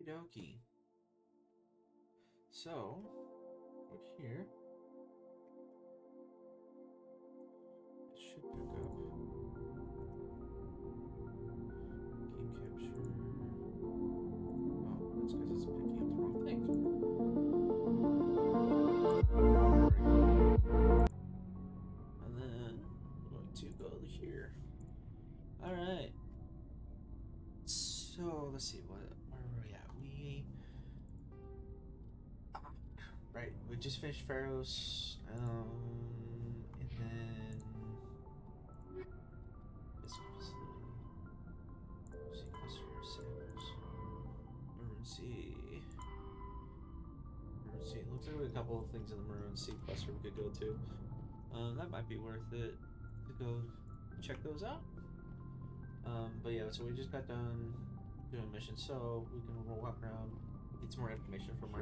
Okie. So, we're here. It should pick up. Game capture. Oh, that's because it's picking up the wrong thing. And then we're going to go here. Alright. So, let's see, where were we at? Right, we just finished Pharaoh's, and then this facility, sequester samples, Maroon Sea. Looks like we have a couple of things in the Maroon Sea cluster we could go to. That might be worth it to go check those out. But yeah, so we just got done doing a mission, so we can walk around, get some more information from our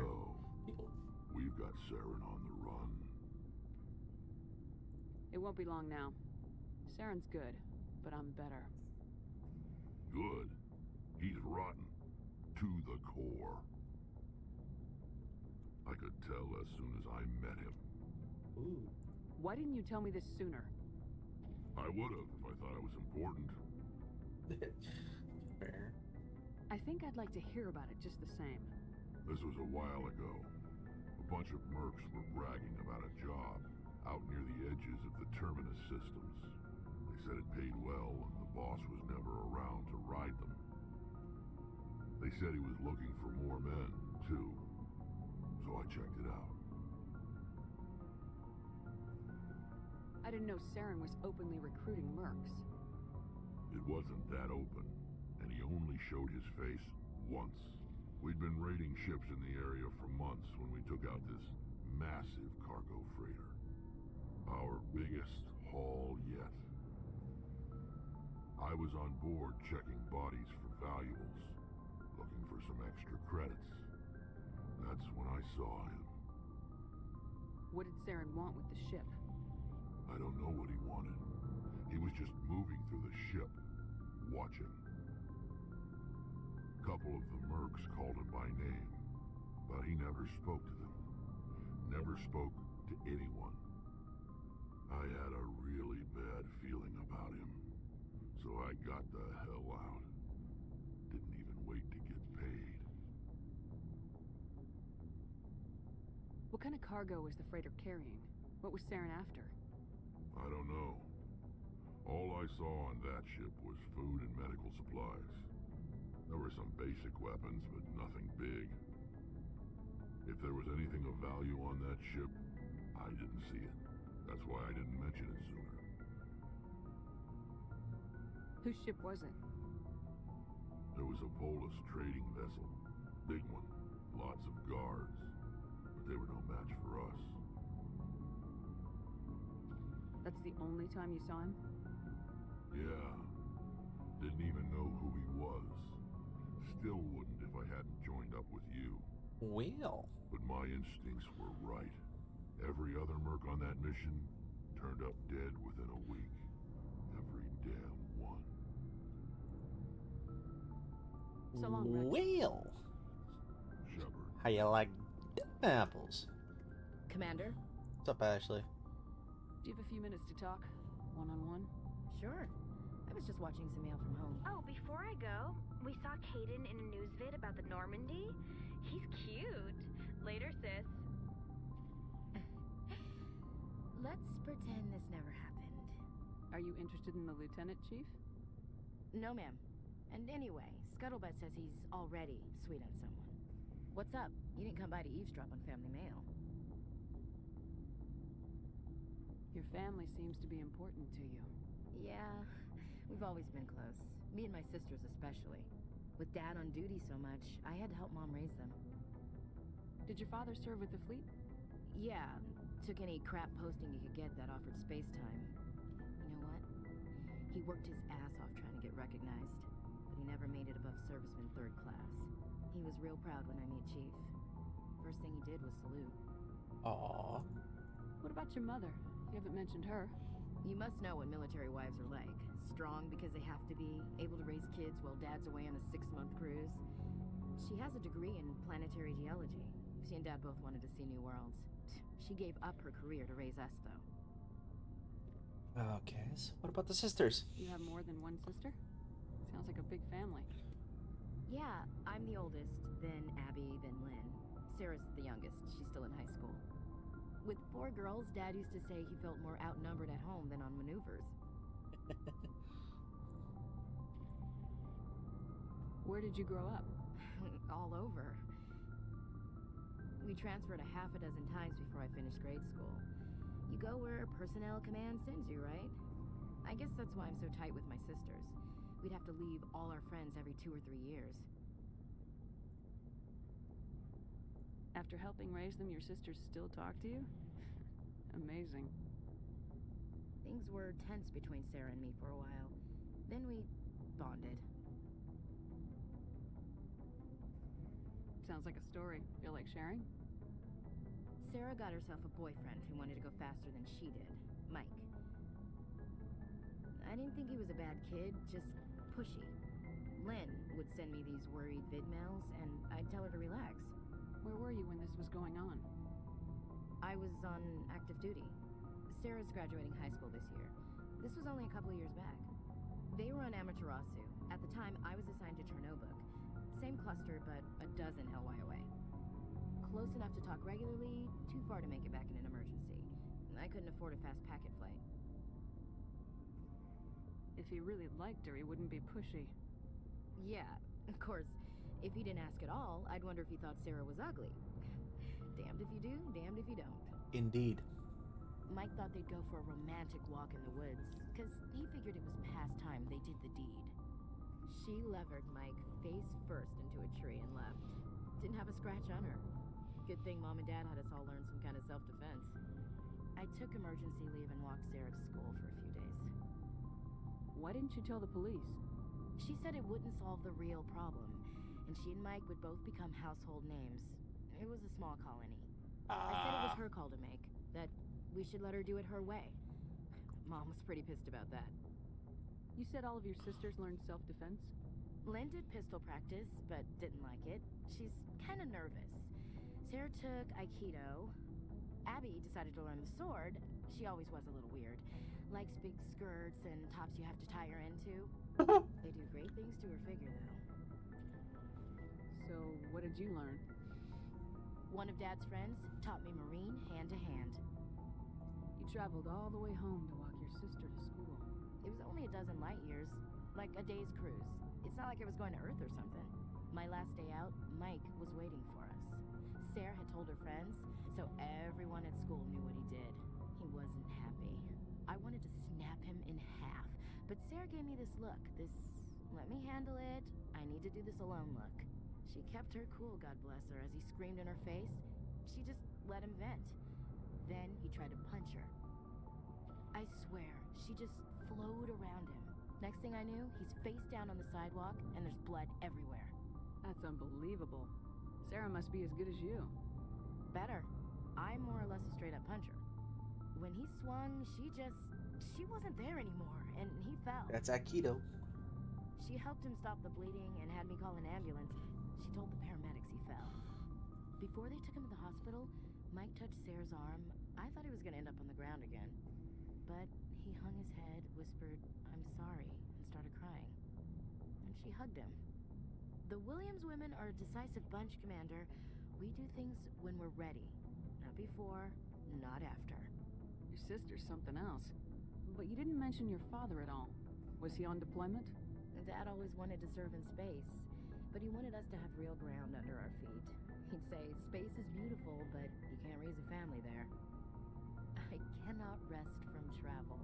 people. We've got Saren on the run. It won't be long now. Saren's good, but I'm better. Good. He's rotten. To the core. I could tell as soon as I met him. Ooh. Why didn't you tell me this sooner? I would have if I thought it was important. Fair. I think I'd like to hear about it just the same. This was a while ago. A bunch of mercs were bragging about a job out near the edges of the Terminus systems. They said it paid well and the boss was never around to ride them. They said he was looking for more men, too. So I checked it out. I didn't know Saren was openly recruiting mercs. It wasn't that open, and he only showed his face once. We'd been raiding ships in the area for months when we took out this massive cargo freighter. Our biggest haul yet. I was on board checking bodies for valuables, looking for some extra credits. That's when I saw him. What did Saren want with the ship? I don't know what he wanted. He was just moving through the ship, watching. A couple of the mercs called him by name, but he never spoke to them. Never spoke to anyone. I had a really bad feeling about him, so I got the hell out. Didn't even wait to get paid. What kind of cargo was the freighter carrying? What was Saren after? I don't know. All I saw on that ship was food and medical supplies. There were some basic weapons, but nothing big. If there was anything of value on that ship, I didn't see it. That's why I didn't mention it sooner. Whose ship was it? There was a Volus trading vessel. Big one. Lots of guards. But they were no match for us. That's the only time you saw him? Yeah. Didn't even know who he was. Still wouldn't if I hadn't joined up with you. Well. But my instincts were right. Every other merc on that mission turned up dead within a week. Every damn one. So long, Rex. Well. Shepard. How you like them apples? Commander? What's up, Ashley? Do you have a few minutes to talk? One-on-one? Sure. I was just watching some mail from home. Oh, before I go, we saw Caden in a news vid about the Normandy. He's cute. Later, sis. Let's pretend this never happened. Are you interested in the lieutenant, Chief? No, ma'am. And anyway, Scuttlebutt says he's already sweet on someone. What's up? You didn't come by to eavesdrop on family mail. Your family seems to be important to you. Yeah, we've always been close. Me and my sisters especially. With Dad on duty so much, I had to help Mom raise them. Did your father serve with the fleet? Yeah, took any crap posting he could get that offered space time. You know, He worked his ass off trying to get recognized, but he never made it above serviceman 3rd class. He was real proud when I met Chief. First thing he did was salute. Aww. What about your mother? You haven't mentioned her. You must know what military wives are like. Strong because they have to be, able to raise kids while dad's away on a 6-month cruise. She has a degree in planetary geology. She and dad both wanted to see new worlds. She gave up her career to raise us, though. Okay, so what about the sisters? You have more than one sister? Sounds like a big family. Yeah, I'm the oldest, then Abby, then Lynn. Sarah's the youngest. She's still in high school. With 4 girls, Dad used to say he felt more outnumbered at home than on maneuvers. Where did you grow up? All over. We transferred a half a dozen times before I finished grade school. You go where personnel command sends you, right? I guess that's why I'm so tight with my sisters. We'd have to leave all our friends every 2 or 3 years. After helping raise them, your sisters still talk to you? Amazing. Things were tense between Sarah and me for a while. Then we bonded. Sounds like a story. Feel like sharing? Sarah got herself a boyfriend who wanted to go faster than she did, Mike. I didn't think he was a bad kid, just pushy. Lynn would send me these worried vid mails, and I'd tell her to relax. Where were you when this was going on? I was on active duty. Sarah's graduating high school this year. This was only a couple of years back. They were on Amaterasu. At the time, I was assigned to Chernobyl. Same cluster, but a dozen LY away. Close enough to talk regularly, too far to make it back in an emergency. I couldn't afford a fast packet flight. If he really liked her, he wouldn't be pushy. Yeah, of course. If he didn't ask at all, I'd wonder if he thought Sarah was ugly. Damned if you do, damned if you don't. Indeed. Mike thought they'd go for a romantic walk in the woods, because he figured it was past time they did the deed. She levered Mike face first into a tree and left. Didn't have a scratch on her. Good thing Mom and Dad had us all learn some kind of self-defense. I took emergency leave and walked Sarah to school for a few days. Why didn't you tell the police? She said it wouldn't solve the real problem, and she and Mike would both become household names. It was a small colony. I said it was her call to make, that we should let her do it her way. Mom was pretty pissed about that. You said all of your sisters learned self-defense? Lynn did pistol practice, but didn't like it. She's kind of nervous. Sarah took Aikido. Abby decided to learn the sword. She always was a little weird. Likes big skirts and tops you have to tie her into. They do great things to her figure, though. So, what did you learn? One of Dad's friends taught me Marine hand-to-hand. You traveled all the way home to walk your sister to school. It was only a dozen light years, like a day's cruise. It's not like I was going to Earth or something. My last day out, Mike was waiting for us. Sarah had told her friends, so everyone at school knew what he did. He wasn't happy. I wanted to snap him in half, but Sarah gave me this look, this let me handle it, I need to do this alone look. She kept her cool, God bless her, as he screamed in her face. She just let him vent. Then he tried to punch her. I swear, she just flowed around him. Next thing I knew, he's face down on the sidewalk, and there's blood everywhere. That's unbelievable. Sarah must be as good as you. Better. I'm more or less a straight-up puncher. When he swung, she wasn't there anymore, and he fell. That's Aikido. She helped him stop the bleeding and had me call an ambulance. She told the paramedics he fell. Before they took him to the hospital, Mike touched Sarah's arm. I thought he was going to end up on the ground again. But he hung his head, whispered, "I'm sorry," and started crying. And she hugged him. The Williams women are a decisive bunch, Commander. We do things when we're ready. Not before, not after. Your sister's something else. But you didn't mention your father at all. Was he on deployment? Dad always wanted to serve in space, but he wanted us to have real ground under our feet. He'd say, space is beautiful, but you can't raise a family there. I cannot rest from travel.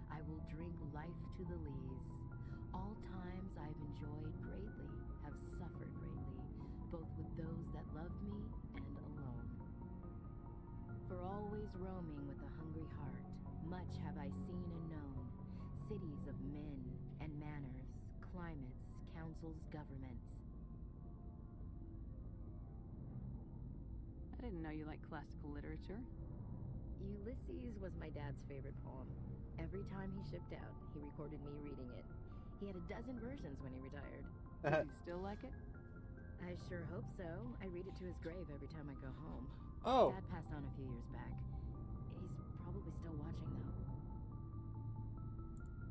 I will drink life to the lees. All times I've enjoyed greatly, have suffered greatly, both with those that loved me and alone. For always roaming with a hungry heart, much have I seen and known, cities of men climates, councils, governments. I didn't know you liked classical literature. Ulysses was my dad's favorite poem. Every time he shipped out, he recorded me reading it. He had a dozen versions when he retired. Does he still like it? I sure hope so. I read it to his grave every time I go home. Oh, Dad passed on a few years back. He's probably still watching, though.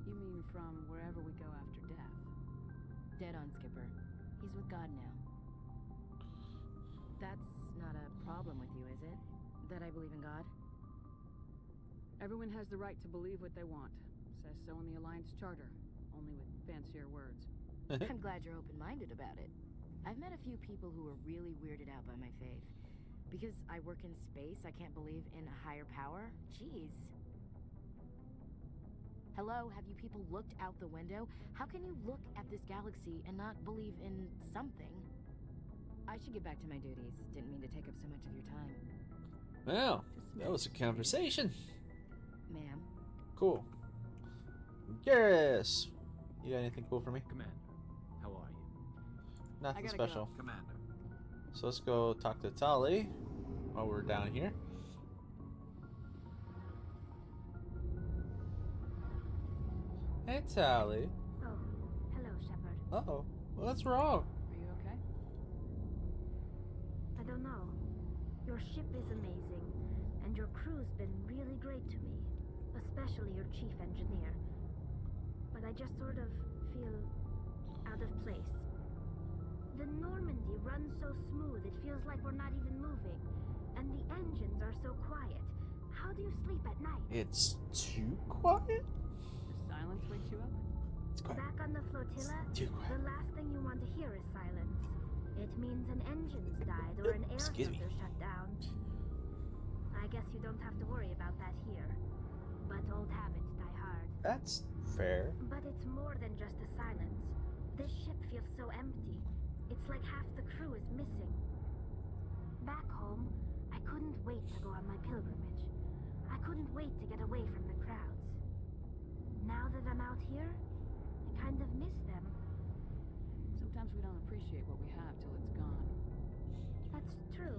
You mean from wherever we go after death? Dead on, Skipper. He's with God now. That's not a problem with you, is it? That I believe in God? Everyone has the right to believe what they want. Says so in the Alliance Charter, only with fancier words. I'm glad you're open-minded about it. I've met a few people who are really weirded out by my faith. Because I work in space, I can't believe in a higher power? Jeez. Hello, have you people looked out the window? How can you look at this galaxy and not believe in something? I should get back to my duties. Didn't mean to take up so much of your time. well, that was a conversation. Ma'am. Cool. Yes. You got anything cool for me? Commander, how are you? Nothing gotta special. Commander. So let's go talk to Tali while we're down here. Hey, Tali. Oh, hello, Shepard. Uh-oh. What's wrong? Are you okay? I don't know. Your ship is amazing, and your crew's been really great to me, especially your chief engineer. But I just sort of feel out of place. The Normandy runs so smooth it feels like we're not even moving, and the engines are so quiet. How do you sleep at night? It's too quiet? The silence wakes you up? It's quiet. Back on the flotilla, It's too quiet. the last thing you want to hear is silence. It means an engine's died or an air Excuse me. filter shut down. I guess you don't have to worry about that here. But old habits die hard. That's fair. But it's more than just the silence. This ship feels so empty. It's like half the crew is missing. Back home, I couldn't wait to go on my pilgrimage. I couldn't wait to get away from the crowds. Now that I'm out here, I kind of miss them. Sometimes we don't appreciate what we have till it's gone. That's true.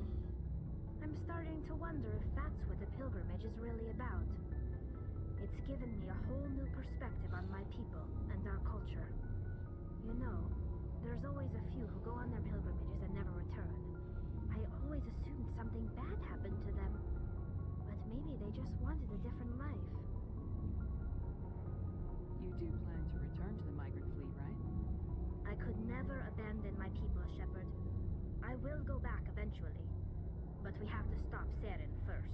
I'm starting to wonder if that's what the pilgrimage is really about. It's given me a whole new perspective on my people and our culture. You know, there's always a few who go on their pilgrimages and never return. I always assumed something bad happened to them. But maybe they just wanted a different life. You do plan to return to the migrant fleet, right? I could never abandon my people, Shepard. I will go back eventually. But we have to stop Saren first.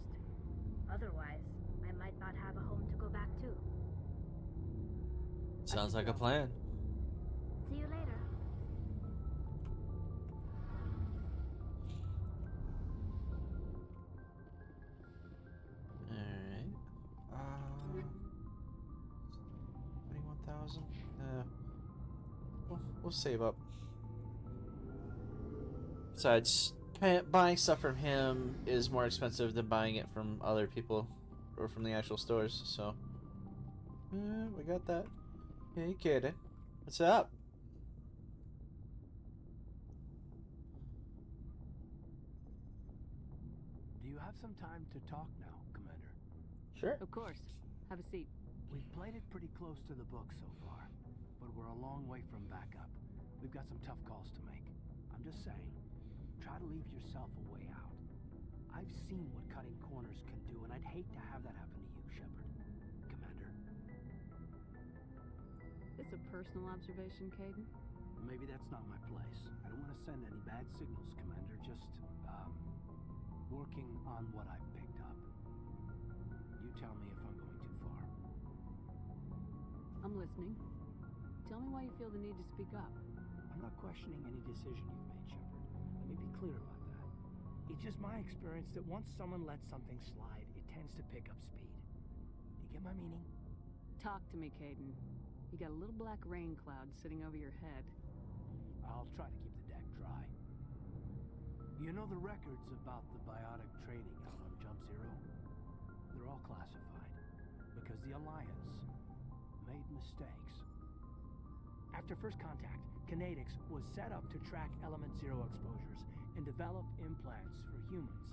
Otherwise, I might not have a home to go back to. Sounds like a plan. See you later. Alright. 21,000? We'll save up. Besides, buying stuff from him is more expensive than buying it from other people or from the actual stores, so. We got that. Hey, kidding. What's up? Do you have some time to talk now, Commander? Sure. Of course. Have a seat. We've played it pretty close to the book so far, but we're a long way from backup. We've got some tough calls to make. I'm just saying, try to leave yourself a way out. I've seen what cutting corners can do, and I'd hate to have that happen to you, Shepard. Commander. This a personal observation, Caden? Maybe that's not my place. I don't want to send any bad signals, Commander. Just, working on what I've picked up. You tell me if I'm going too far. I'm listening. Tell me why you feel the need to speak up. I'm not questioning any decision you've made, Shepard. Let me be clear about that. It's just my experience that once someone lets something slide, it tends to pick up speed. You get my meaning? Talk to me, Caden. You got a little black rain cloud sitting over your head. I'll try to keep the deck dry. You know the records about the biotic trading out on Jump Zero? They're all classified because the Alliance made mistakes. After first contact, Kinetics was set up to track Element Zero exposures and develop implants for humans.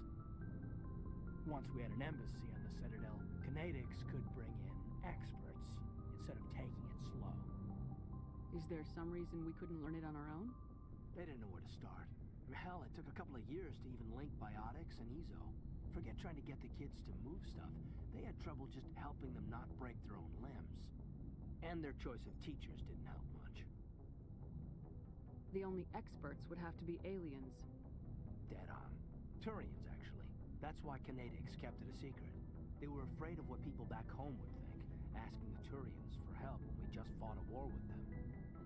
Once we had an embassy on the Citadel, Kinetics could bring in experts instead of taking it slow. Is there some reason we couldn't learn it on our own? They didn't know where to start. Hell, it took a couple of years to even link biotics and Ezo. Forget trying to get the kids to move stuff. They had trouble just helping them not break their own limbs. And their choice of teachers didn't help much. The only experts would have to be aliens. Dead on. Turians, actually. That's why Kinetics kept it a secret. They were afraid of what people back home would think, asking the Turians for help when we just fought a war with them.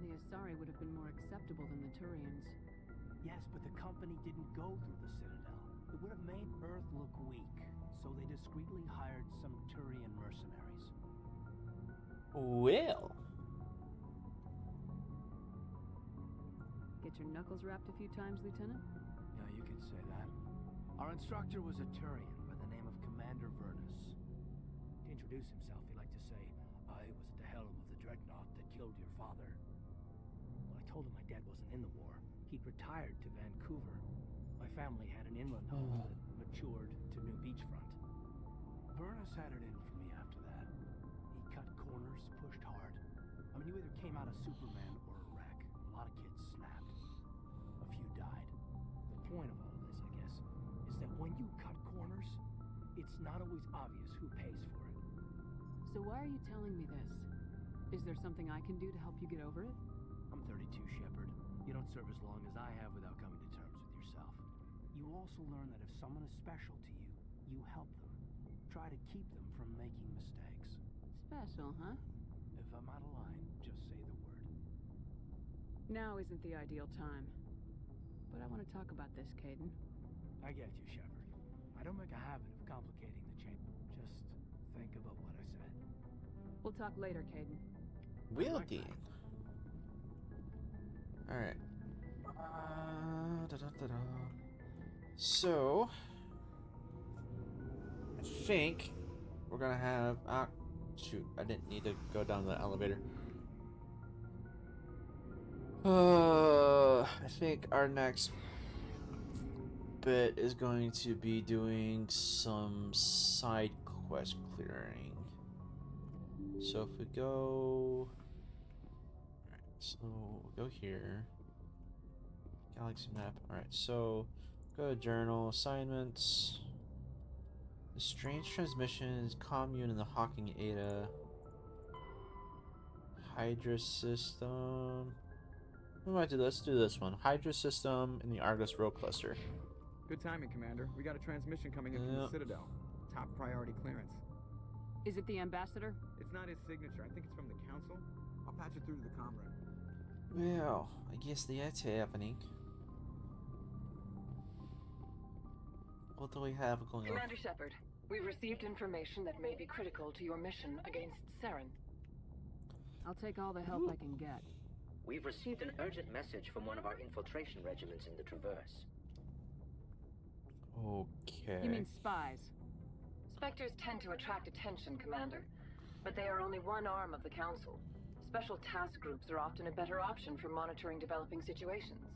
The Asari would have been more acceptable than the Turians. Yes, but the company didn't go through the Citadel. It would have made Earth look weak, so they discreetly hired some Turian mercenaries. Well. Get your knuckles rapped a few times, Lieutenant? Yeah, you could say that. Our instructor was a Turian by the name of Commander Vernus. To introduce himself, he liked to say, "I was at the helm of the dreadnought that killed your father." Well, I told him my dad wasn't in the war. He'd retired to Vancouver. My family had an inland home that matured to New Beachfront. Vernus had it in for me after that. He cut corners, pushed hard. I mean, you either came out a Superman or a wreck. A lot of kids snapped. A few died. The point of all this, I guess, is that when you cut corners, it's not always obvious who pays for it. So why are you telling me this? Is there something I can do to help you get over it? I'm 32, Shepard. You don't serve as long as I have without coming to terms with yourself. You also learn that if someone is special to you, you help them. Try to keep them from making mistakes. Special, huh? If I'm out of line, just say the word. Now isn't the ideal time. But I want to talk about this, Caden. I get you, Shepard. I don't make a habit of complicating the chain. Just think about what I said. We'll talk later, Caden. Will do. Alright. So, I think we're gonna have. Shoot, I didn't need to go down the elevator. I think our next bit is going to be doing some side quest clearing. So if we go. So we'll go here. Galaxy map. Alright, so go to journal, assignments. The strange transmissions, commune in the Hawking Ada. Hydra system. We might do let's do this one. Hydra system in the Argus Row cluster. Good timing, Commander. We got a transmission coming in from the Citadel. Top priority clearance. Is it the ambassador? It's not his signature. I think it's from the Council. I'll patch it through to the comm room. Well, I guess that's happening. What do we have going on? Commander Shepard, we've received information that may be critical to your mission against Saren. I'll take all the help I can get. We've received an urgent message from one of our infiltration regiments in the Traverse. Okay. You mean spies? Spectres tend to attract attention, Commander, but they are only one arm of the Council. Special task groups are often a better option for monitoring developing situations.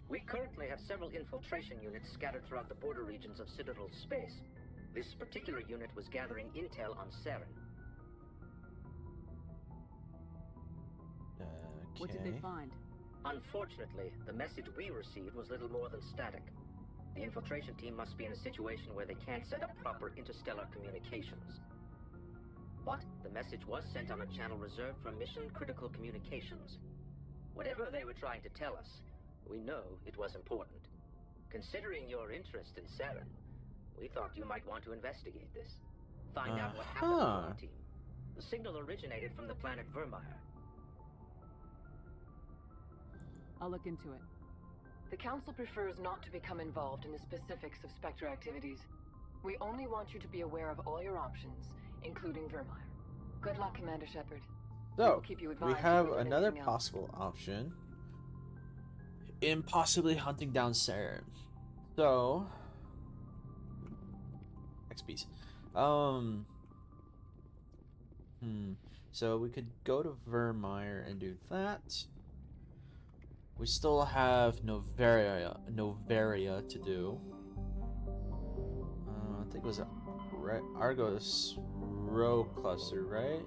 We currently have several infiltration units scattered throughout the border regions of Citadel space. This particular unit was gathering intel on Saren. Okay. What did they find? Unfortunately, the message we received was little more than static. The infiltration team must be in a situation where they can't set up proper interstellar communications. But the message was sent on a channel reserved for mission-critical communications. Whatever they were trying to tell us, we know it was important. Considering your interest in Saren, we thought you might want to investigate this. Find out what happened to our team. The signal originated from the planet Vermeer. I'll look into it. The Council prefers not to become involved in the specifics of Spectre activities. We only want you to be aware of all your options, including Vermeer. Good luck, Commander Shepard. So, keep you we advised have if there's another anything else. possible option in possibly hunting down Saren. So, next piece. So we could go to Vermeer and do that. We still have Novaria to do. I think it was Argos Row Cluster, right?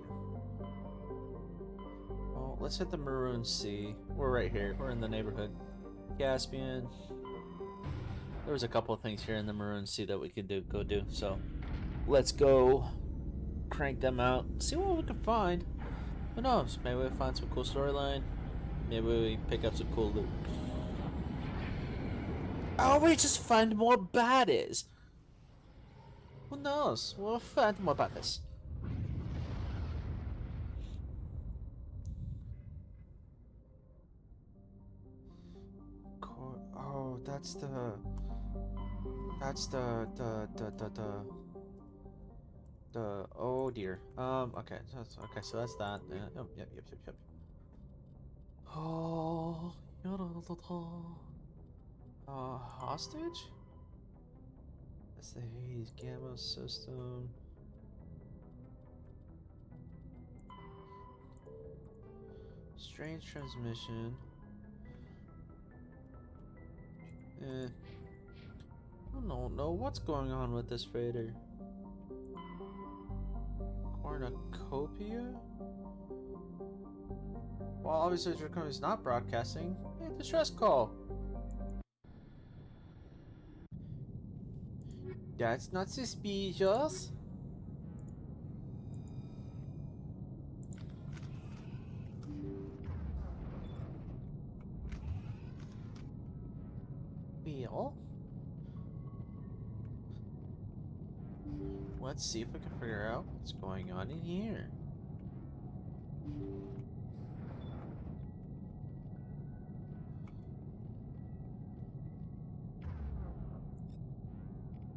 Well, let's hit the Maroon Sea. We're right here. We're in the neighborhood. Caspian. There was a couple of things here in the Maroon Sea that we could go do. So let's go crank them out. See what we can find. Who knows? Maybe we'll find some cool storyline. Maybe we pick up some cool loot. Or we just find more baddies. Who knows? We'll find more baddies. Oh, that's the oh dear. Okay, so that's that. Yep. Oh, hostage? That's the Hades Gamma system. Strange transmission. I don't know what's going on with this freighter. Cornucopia? Well, obviously your company's not broadcasting. Hey, distress call. That's not suspicious. Well, let's see if we can figure out what's going on in here.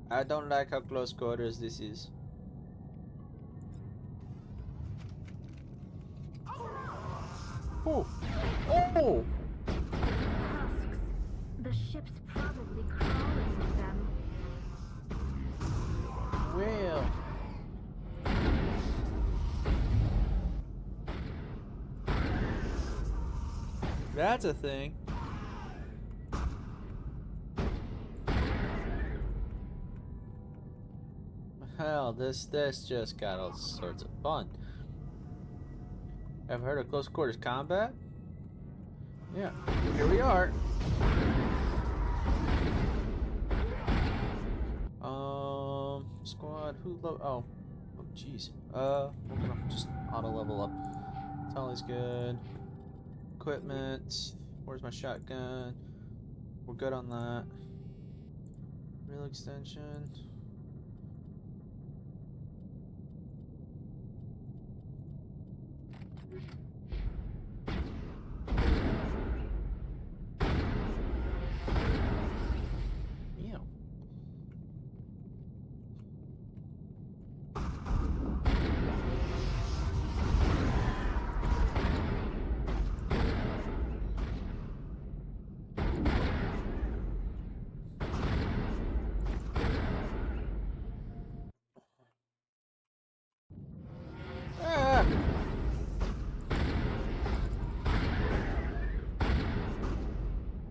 I don't like how close quarters this is. Oh! Oh! Husks. The ship's probably crawling with them. Well. That's a thing. Hell, this just got all sorts of fun. Ever heard of close quarters combat? Yeah, here we are. Squad, oh, jeez. We're gonna just auto level up. Tolly's good. Equipment. Where's my shotgun? We're good on that. Real extension.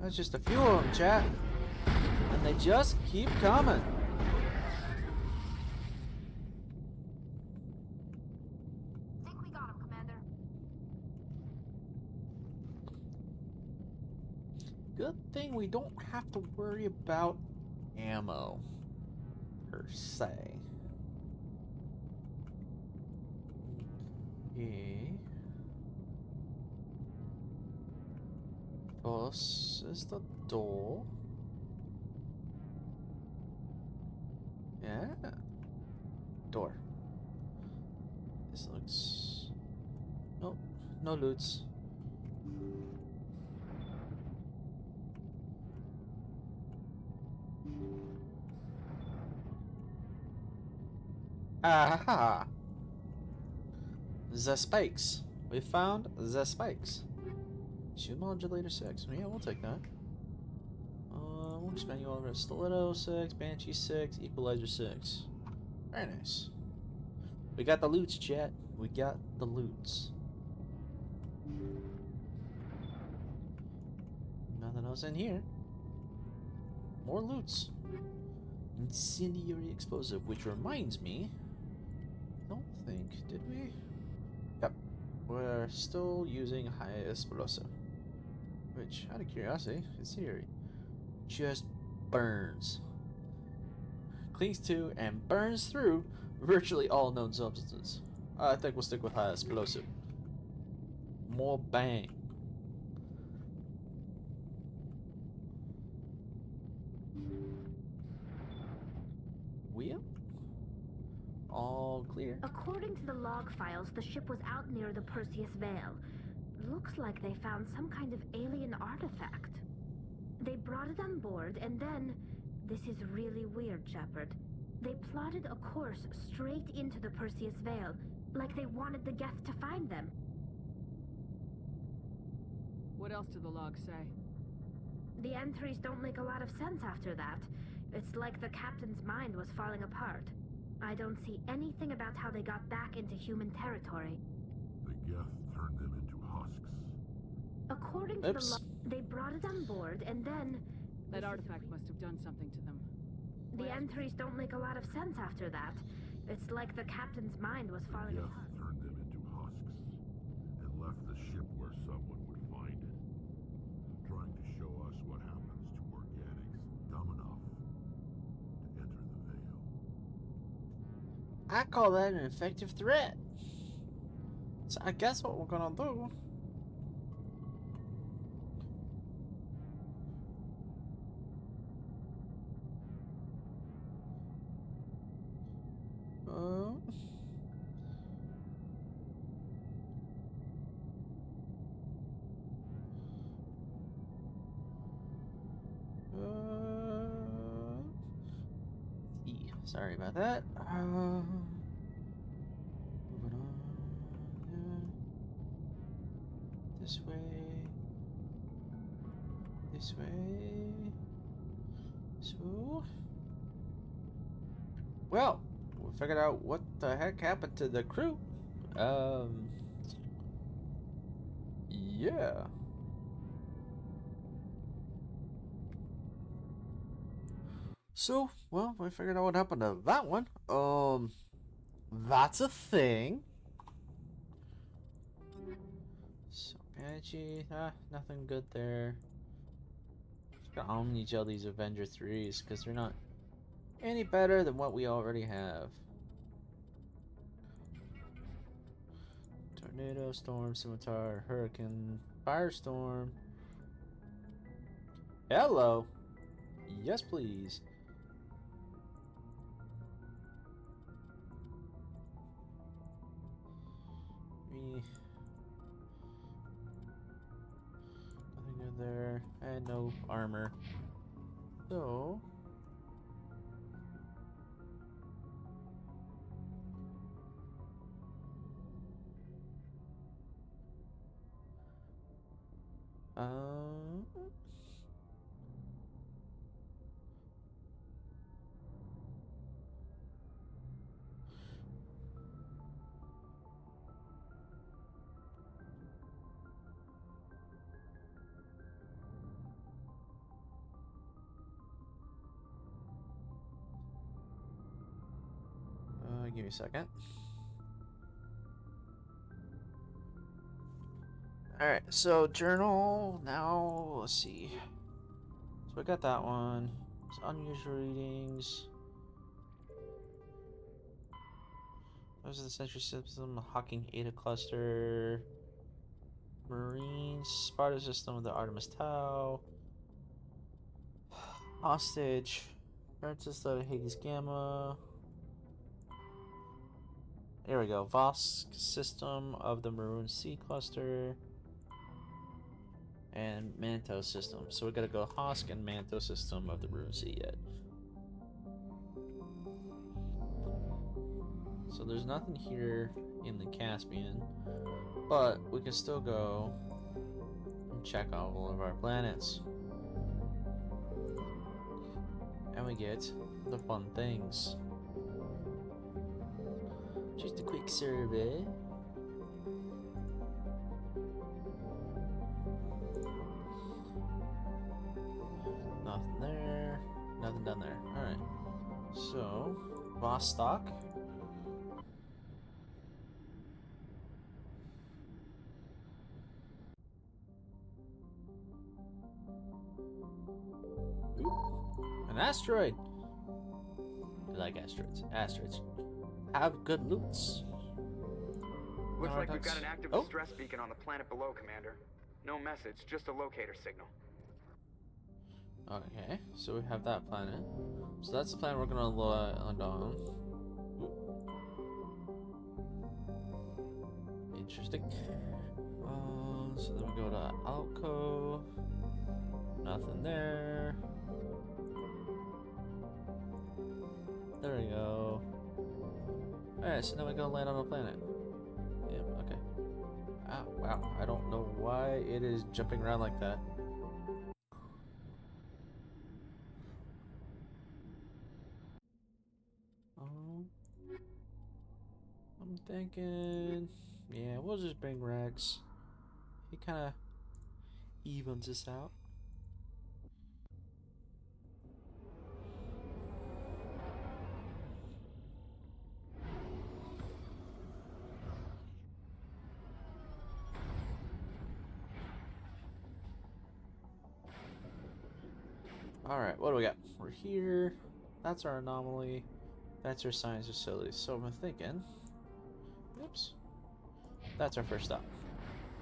That's just a few of them, chat. And they just keep coming. Think we got him, Commander. Good thing we don't have to worry about ammo, per se. Okay. This is the door. Yeah. Door. This looks... Nope. No loots. Aha! The spikes. We found the spikes. Shield modulator 6. Yeah, we'll take that. We'll just menu over Stiletto 6, Banshee 6, Equalizer 6. Very nice. We got the loots, chat. We got the loots. else in here? More loots. Incendiary explosive, which reminds me. Don't think, did we? Yep. We're still using high explosive. Which, out of curiosity, incendiary just burns. Clings to and burns through virtually all known substances. I think we'll stick with high explosive. More bang. Wheel? All clear. According to the log files, the ship was out near the Perseus Veil. Looks like they found some kind of alien artifact. They brought it on board, and then... This is really weird, Shepard. They plotted a course straight into the Perseus Veil, like they wanted the Geth to find them. What else did the log say? The entries don't make a lot of sense after that. It's like the captain's mind was falling apart. I don't see anything about how they got back into human territory. The Geth turned them into husks. According to the log, they brought it on board, and then... That artifact must have done something to them. The entries don't make a lot of sense after that. It's like the captain's mind was falling apart. The Geth turned them into husks and left the ship where someone would find it, trying to show us what happens to organics dumb enough to enter the Veil. I call that an effective threat. So I guess what we're gonna do. Sorry about that. Moving on. This way. This way. So. Well, we figured out what the heck happened to the crew. Yeah. So, well, we figured out what happened to that one. That's a thing. So, Banshee, nothing good there. Just gotta omni-gel these Avenger 3s, because they're not any better than what we already have. Tornado, Storm, Scimitar, Hurricane, Firestorm. Hello. Yes, please. Nothing good there. And no armor. So. Give me a second. Alright, so journal, now, let's see. So we got that one. It's unusual readings. Those are the Sentry System, Hawking Ada Cluster. Marines, Sparta System of the Artemis Tau. Hostage. Current System of Hades Gamma. There we go. Vosk System of the Maroon Sea Cluster. And Manto System. So we gotta go Hosk and Manto System of the Maroon Sea yet. So there's nothing here in the Caspian. But we can still go and check out all of our planets. And we get the fun things. Just a quick survey. Vostok. Ooh, an asteroid. I like asteroids. Asteroids have good loots. Looks like we've Paradox. got an active Oh. distress beacon on the planet below, Commander. No message, just a locator signal. Okay, so we have that planet. So that's the planet we're gonna land on. Ooh. Interesting. So then we go to Alco. Nothing there. There we go. Alright, so now we're gonna land on a planet. Yeah, okay. Ah, wow. I don't know why it is jumping around like that. I'm thinking, yeah, we'll just bring Rex. He kind of evens us out. Alright, what do we got? We're here. That's our anomaly. That's our science facility. So I'm thinking, oops, that's our first stop.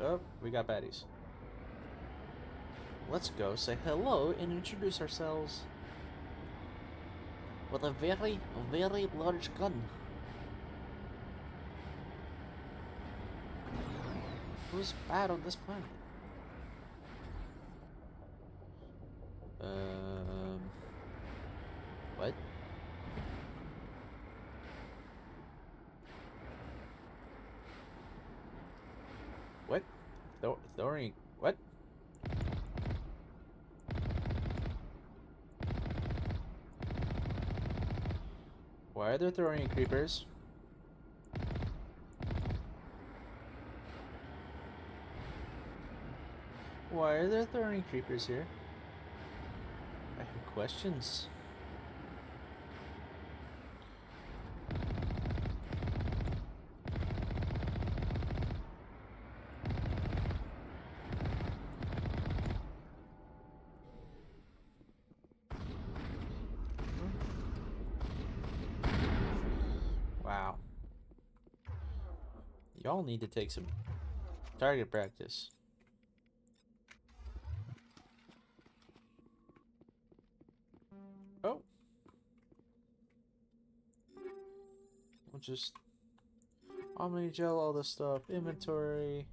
Oh, we got baddies. Let's go say hello and introduce ourselves with a very, very large gun. Who's bad on this planet? What? What? Throwing what? Why are there throwing creepers? Why are there throwing creepers here? I have questions. Wow. Y'all need to take some target practice. Oh. We'll just Omni gel, all this stuff, inventory.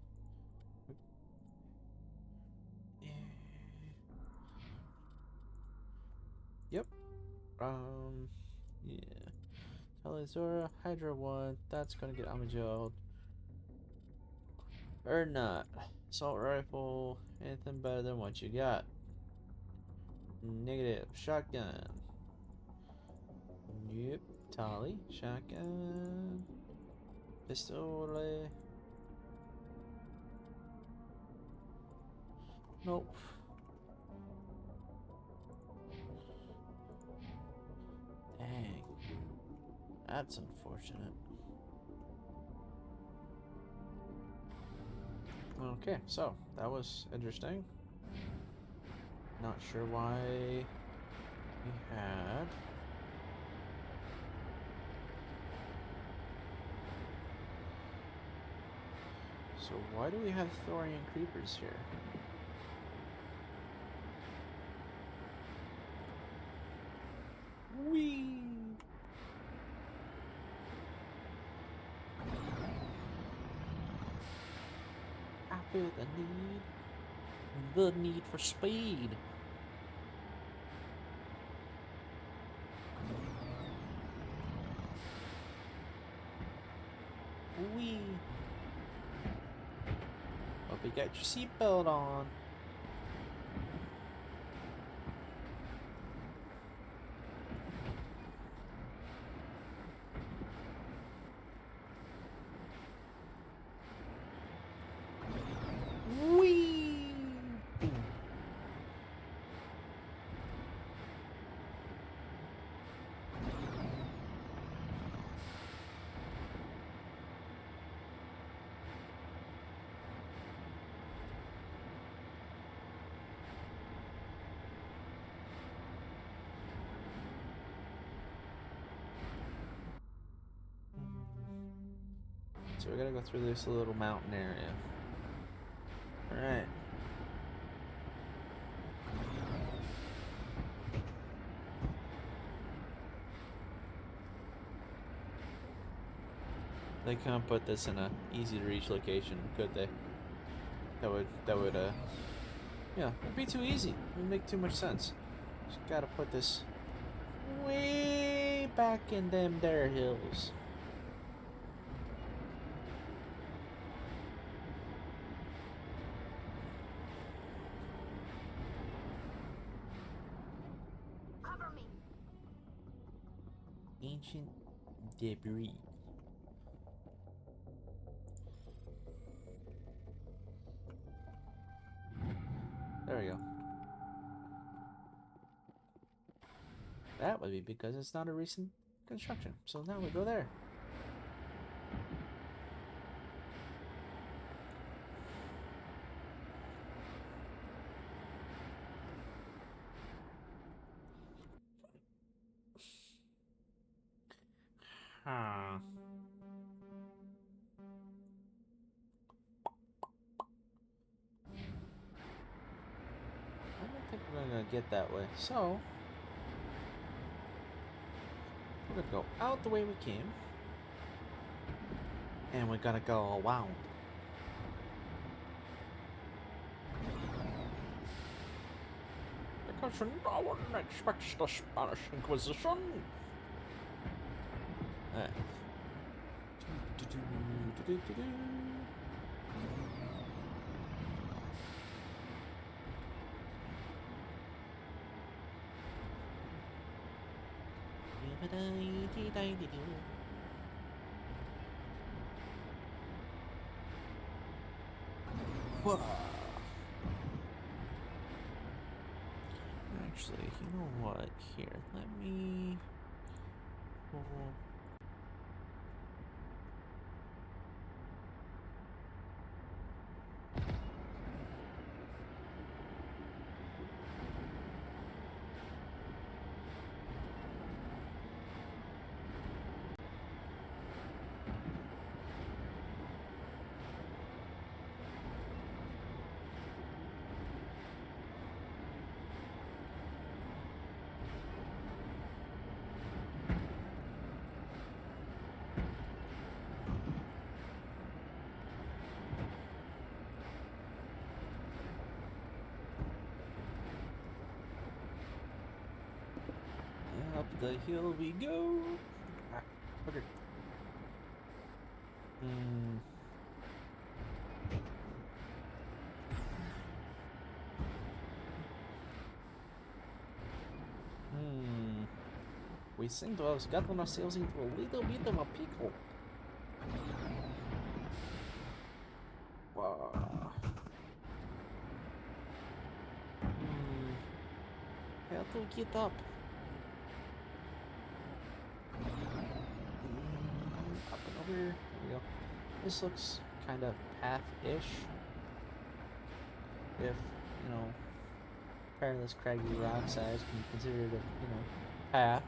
Yep. Yeah. Telezora, Hydra 1, that's gonna get Omni-gelled. Or not. Assault rifle, anything better than what you got. Negative. Shotgun. Yep. Tally. Shotgun. Pistol. Nope. Dang. That's unfortunate. Okay, so that was interesting. Not sure why we had so why do we have Thorian creepers here? Whee! I feel the need for speed. Wee. Hope you got your seatbelt on. Wee. So we gotta go through this little mountain area. Alright. They can't put this in a easy to reach location, could they? That would yeah, it'd be too easy. It would make too much sense. Just gotta put this way back in them there hills. Cover me. Ancient debris. There we go. That would be because it's not a recent construction. So now we go there. Huh. I don't think we're gonna get that way. So we're gonna go out the way we came. And we're gonna go around. Because no one expects the Spanish Inquisition. Alright. Whoa. Actually, you know what? Here, let me. Up the hill we go. Ah, okay. We seem to have gotten ourselves into a little bit of a pickle. Wow. How to get up? Up and over. There we go. This looks kind of path-ish. If, you know, perilous craggy rock size can be considered a, you know, path.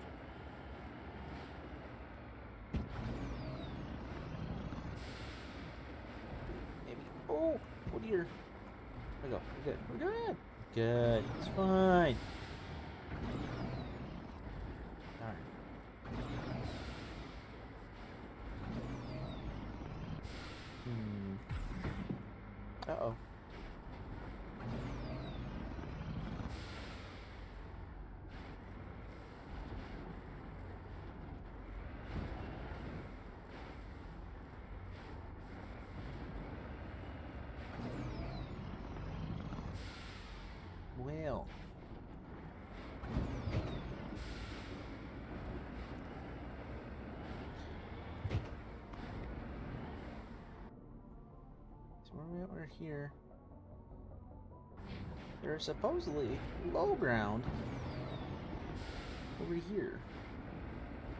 Maybe. Oh dear. There we go. We're good. We're good. Good. It's fine. Uh-oh. Well. So we're here. There's supposedly low ground over here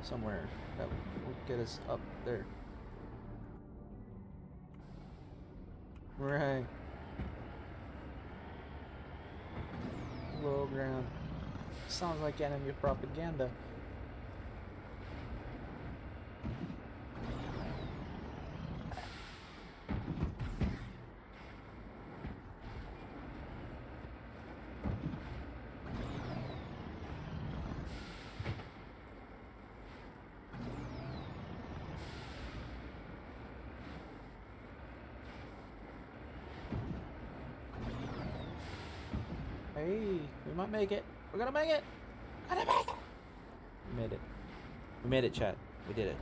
somewhere that will get us up there. Right. Low ground. Sounds like enemy propaganda. Hey, we might make it. We're gonna make it. We're gonna make it. We made it. We made it, chat. We did it.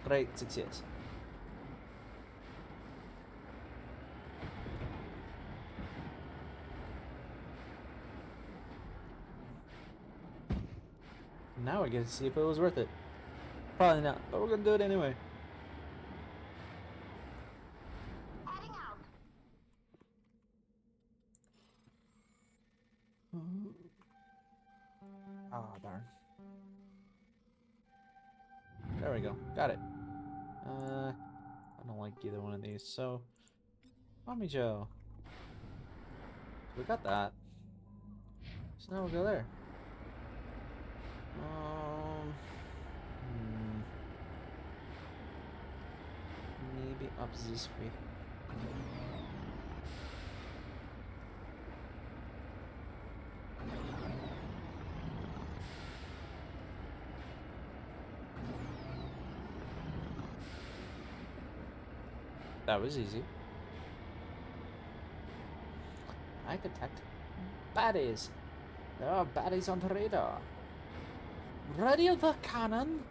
Great success. Now we get to see if it was worth it. Probably not, but we're gonna do it anyway. Heading out. Ah, darn. There we go. Got it. I don't like either one of these, so Mommy Joe. We got that. So now we'll go there. Maybe up this way. That was easy. I detect baddies. There are baddies on the radar. Radio the cannon.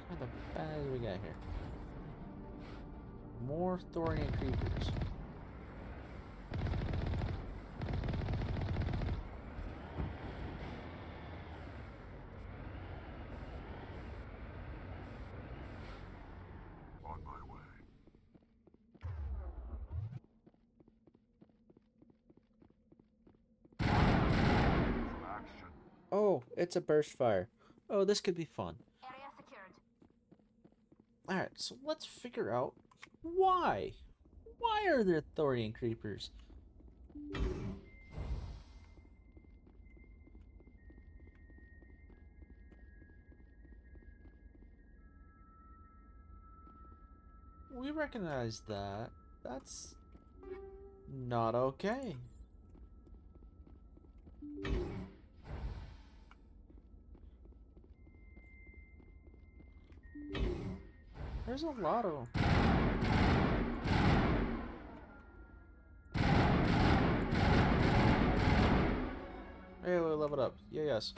What kind of baddies we got here? More thorian creepers. On my way. Some action. Oh, it's a burst fire. Oh, this could be fun. Area secured. Alright, so let's figure out why. Why are there thorian creepers? We recognize that. That's not okay. There's a lot of them. Hey, we'll level it up. Yeah, yes.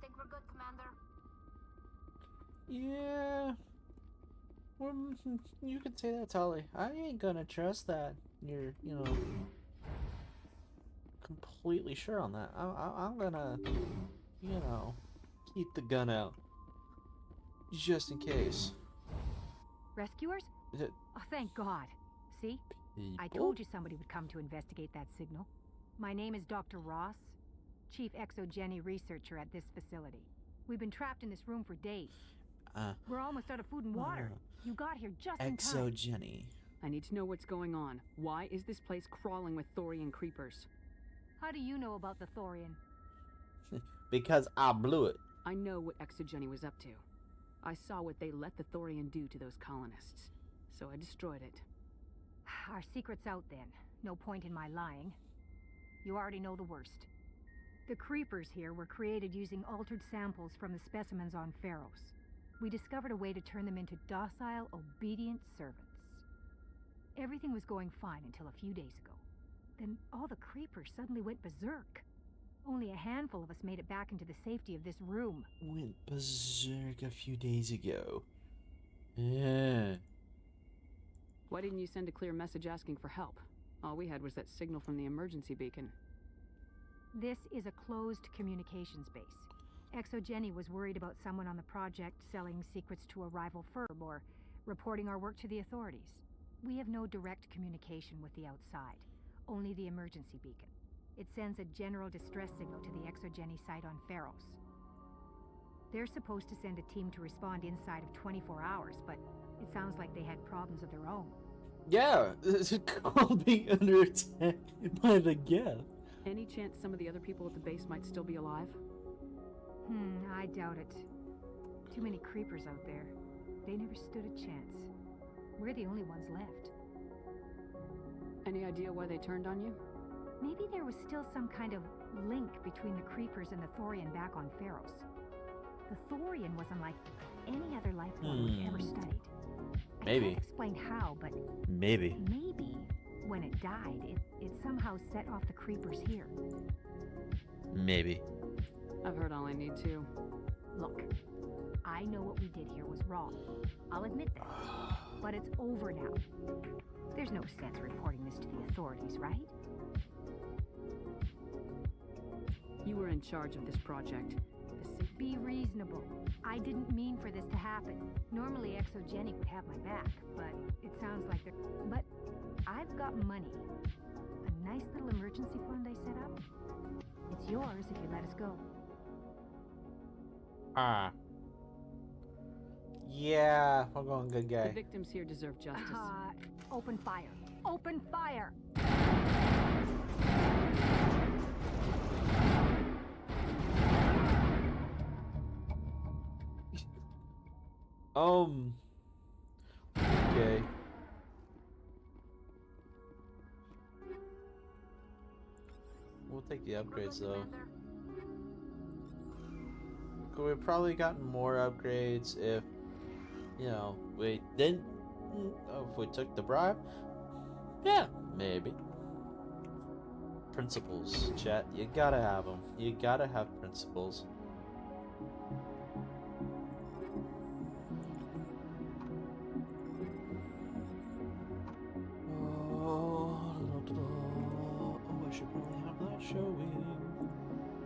Think we're good, Commander? Yeah. Well, you can say that, Tolly. I ain't gonna trust that. You're, completely sure on that. I'm gonna, keep the gun out. Just in case. Rescuers? Is it Oh, thank God. See? I people? told you somebody would come to investigate that signal. My name is Dr. Ross, Chief Exogeny Researcher at this facility. We've been trapped in this room for days. We're almost out of food and water. You got here just in time. Exogeny. I need to know what's going on. Why is this place crawling with thorian creepers? How do you know about the thorian? Because I blew it. I know what Exogeny was up to. I saw what they let the thorian do to those colonists, so I destroyed it. Our secret's out then. No point in my lying. You already know the worst. The creepers here were created using altered samples from the specimens on Pharos. We discovered a way to turn them into docile, obedient servants. Everything was going fine until a few days ago. Then all the creepers suddenly went berserk. Only a handful of us made it back into the safety of this room. Went berserk a few days ago. Yeah. Why didn't you send a clear message asking for help? All we had was that signal from the emergency beacon. This is a closed communications base. Exogeny was worried about someone on the project selling secrets to a rival firm or reporting our work to the authorities. We have no direct communication with the outside, only the emergency beacon. It sends a general distress signal to the Exogeny site on Pharos. They're supposed to send a team to respond inside of 24 hours, but it sounds like they had problems of their own. Yeah, it's called being under attack by the Geth. Any chance some of the other people at the base might still be alive? I doubt it. Too many creepers out there. They never stood a chance. We're the only ones left. Any idea why they turned on you? Maybe there was still some kind of link between the Creepers and the Thorian back on Pharos. The Thorian was unlike any other life form we've ever studied. Maybe. I can't explain how, but maybe when it died, it somehow set off the Creepers here. Maybe. I've heard all I need to. Look, I know what we did here was wrong. I'll admit that. But it's over now. There's no sense reporting this to the authorities, right? You were in charge of this project. Be reasonable. I didn't mean for this to happen. Normally Exogeny would have my back, but it sounds like they're... But I've got money. A nice little emergency fund I set up. It's yours if you let us go. Yeah, we're going good guy. The victims here deserve justice. Open fire. Open fire! Okay. We'll take the upgrades though. Could we probably gotten more upgrades if, you know, we didn't, if we took the bribe? Yeah, maybe. Principles, chat. You gotta have them. You gotta have principles.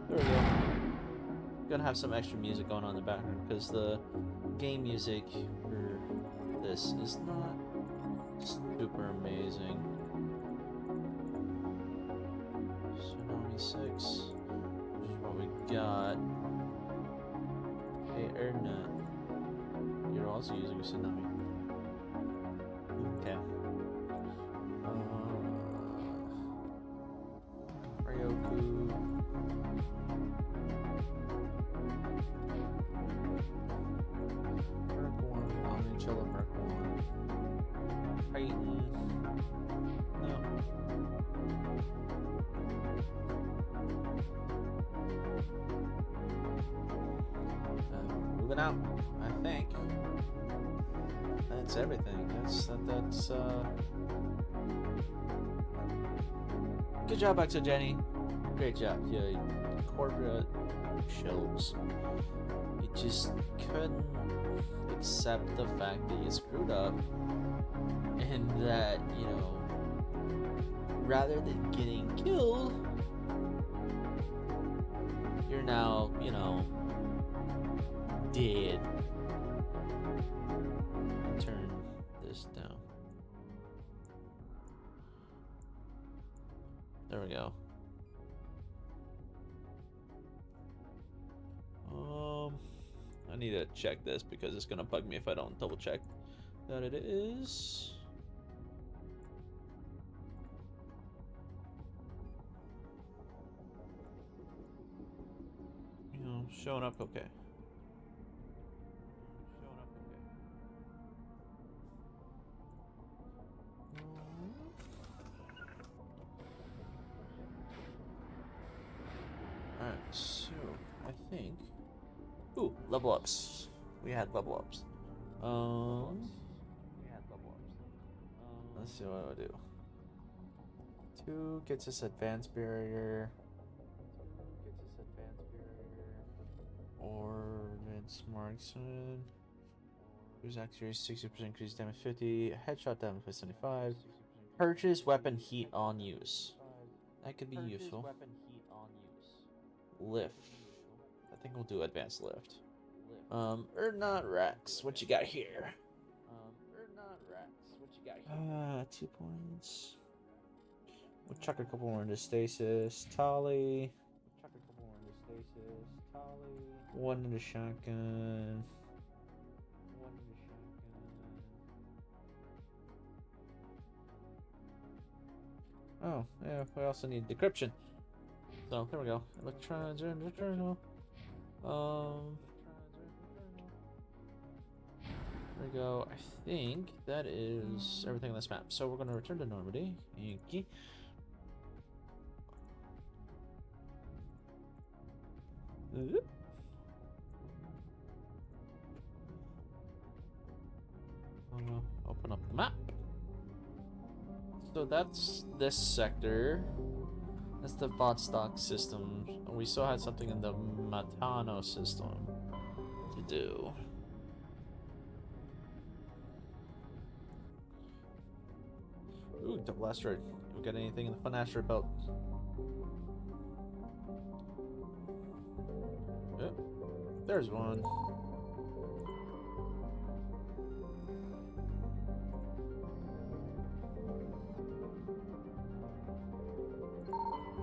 There we go. Gonna have some extra music going on in the background because the game music for this is not super amazing. Tsunami 6. This is what we got. Hey, Erdnut. You're also using a Tsunami. Okay. Ryoku. Moving out, I think. That's everything. That's good job, Exogeny. Great job. Yeah, corporate shelves. You just couldn't accept the fact that you screwed up and that, you know, rather than getting killed, you're now, you know, dead. Turn this down. There we go. I need to check this because it's gonna bug me if I don't double check that it is. You know, showing up okay. Alright, so I think. Ooh, level ups. We had level ups. Let's see what I'll do. 2 gets us advanced barrier. Ordnance marksman. Who's accuracy 60% increase damage 50. Headshot damage by 75. Purchase weapon heat on use. That could be useful. Lift. I think we'll do advanced lift. Erdnut Rex, what you got here? 2 points. We'll chuck a couple more into stasis. Tolly. 1 into shotgun. Oh, yeah, we also need decryption. So, there we go. Electrons are in the journal. we go. I think that is everything on this map. So we're going to return to Normandy. Yankee. Open up the map. So that's this sector. That's the Vodstock system. We still had something in the Matano system to do. Ooh, double asteroid. We got anything in the fun asteroid belt? Yep. There's one.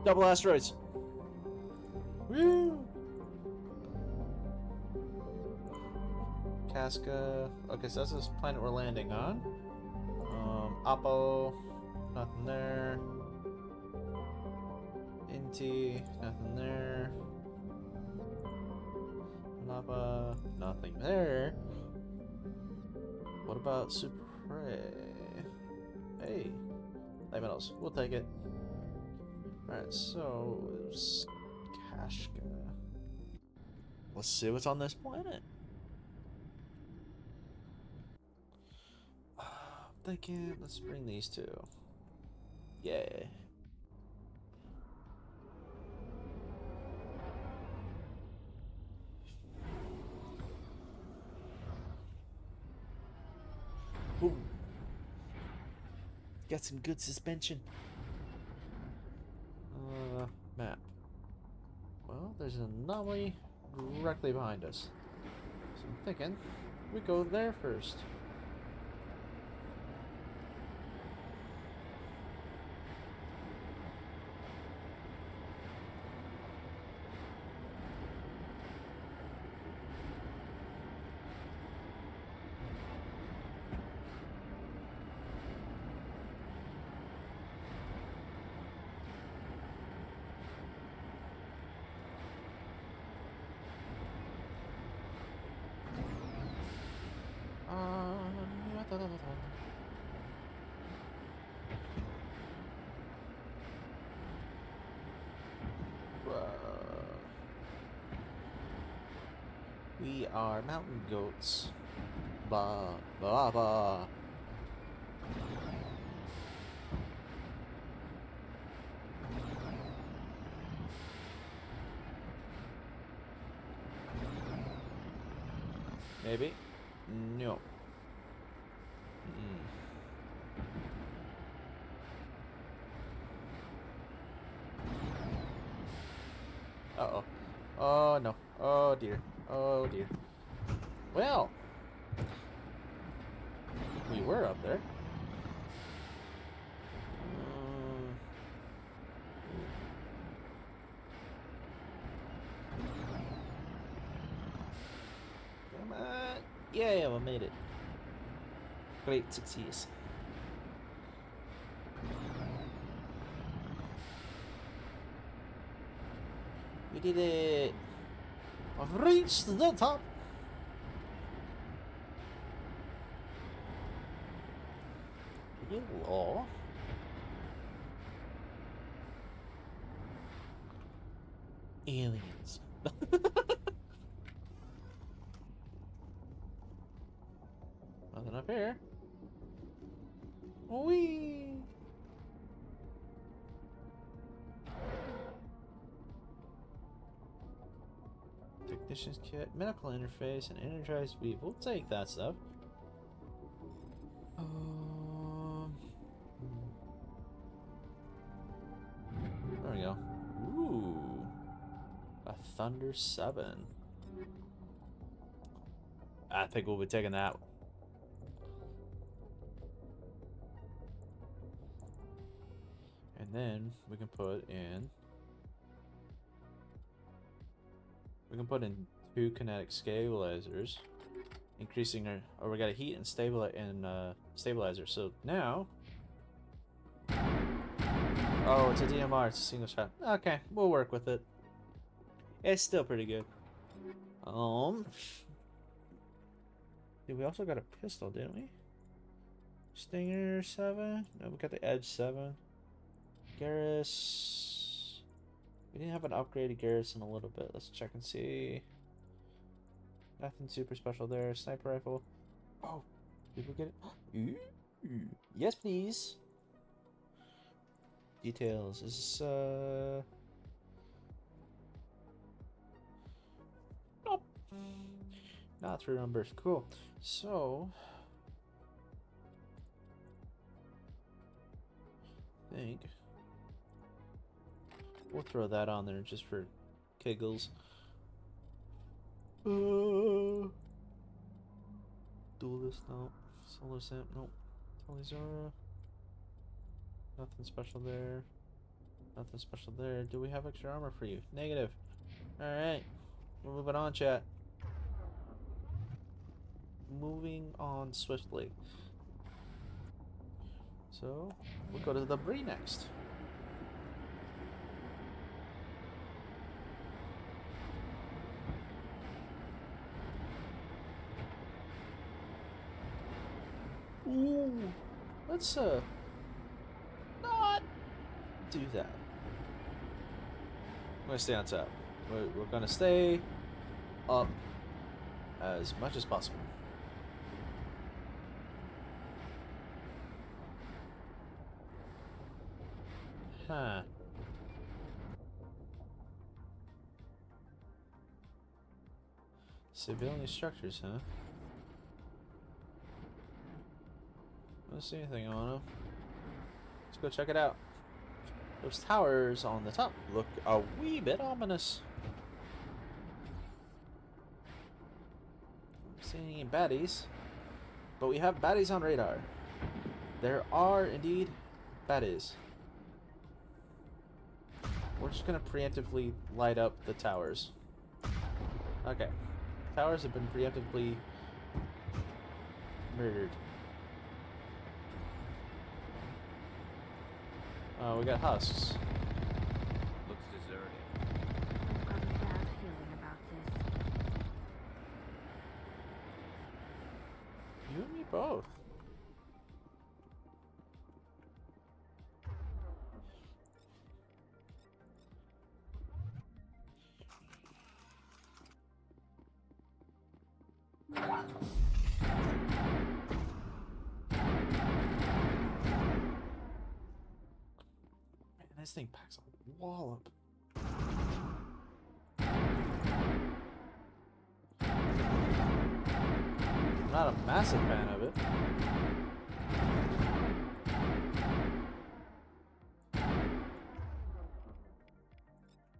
Double asteroids. Woo! Casca. Okay, so that's this planet we're landing on. Oppo. Nothing there. Inti. Nothing there. Lava. Nothing there. What about Supre? Hey. Light metals. We'll take it. Alright, so it's Kashka. Let's see what's on this planet. I'm thinking, let's bring these two. Yeah. Ooh. Got some good suspension. Map. Well, there's an anomaly directly behind us. So I'm thinking we go there first. We are mountain goats. Ba ba ba. Maybe? No. Uh-oh. Oh, no. Oh, dear. Oh, dear. Well. We were up there. Come on. Yeah, we made it. Great success. We did it. I've reached the top. Hello. Aliens. Nothing up here. Whee! Technician's kit, medical interface, and energized weave. We'll take that stuff. There we go. Ooh. A Thunder 7. I think we'll be taking that. And then we can put in... We can put in 2 kinetic stabilizers, increasing our... Or we got a heat and stabilizer. So now... Oh, it's a DMR. It's a single shot. Okay, we'll work with it. It's still pretty good. Yeah, we also got a pistol, didn't we? Stinger 7? No, we got the Edge 7. Garrus. We didn't have an upgraded Garrus in a little bit. Let's check and see. Nothing super special there. Sniper rifle. Oh, did we get it? Ooh. Yes, please. Details. Is this, nope. Not 3 numbers. Cool. So, I think we'll throw that on there just for giggles. Duelist, no. Solar Samp, nope. Telezora. Nothing special there. Nothing special there. Do we have extra armor for you? Negative. Alright. We're moving on, chat. Moving on swiftly. So, we'll go to the debris next. Ooh, let's not do that. I'm gonna stay on top. We're gonna stay up as much as possible. Huh. Civilian structures, huh? I don't see anything on them. Let's go check it out. Those towers on the top look a wee bit ominous. Don't see any baddies, but we have baddies on radar. There are indeed baddies. We're just gonna preemptively light up the towers. Okay. Towers have been preemptively murdered. Oh, we got husks. Looks deserted. I've got a bad feeling about this. You and me both. This thing packs a wallop. I'm not a massive fan of it.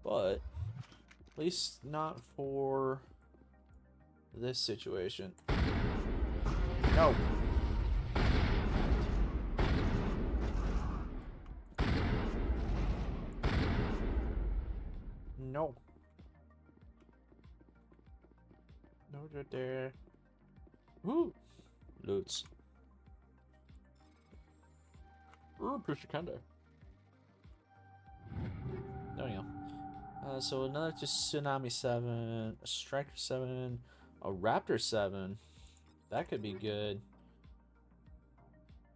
But at least not for this situation. No. No. No, you're there. Woo! Loots. Ooh, Pushikanda. There we go. So another Tsunami 7, a Striker 7, a Raptor 7. That could be good.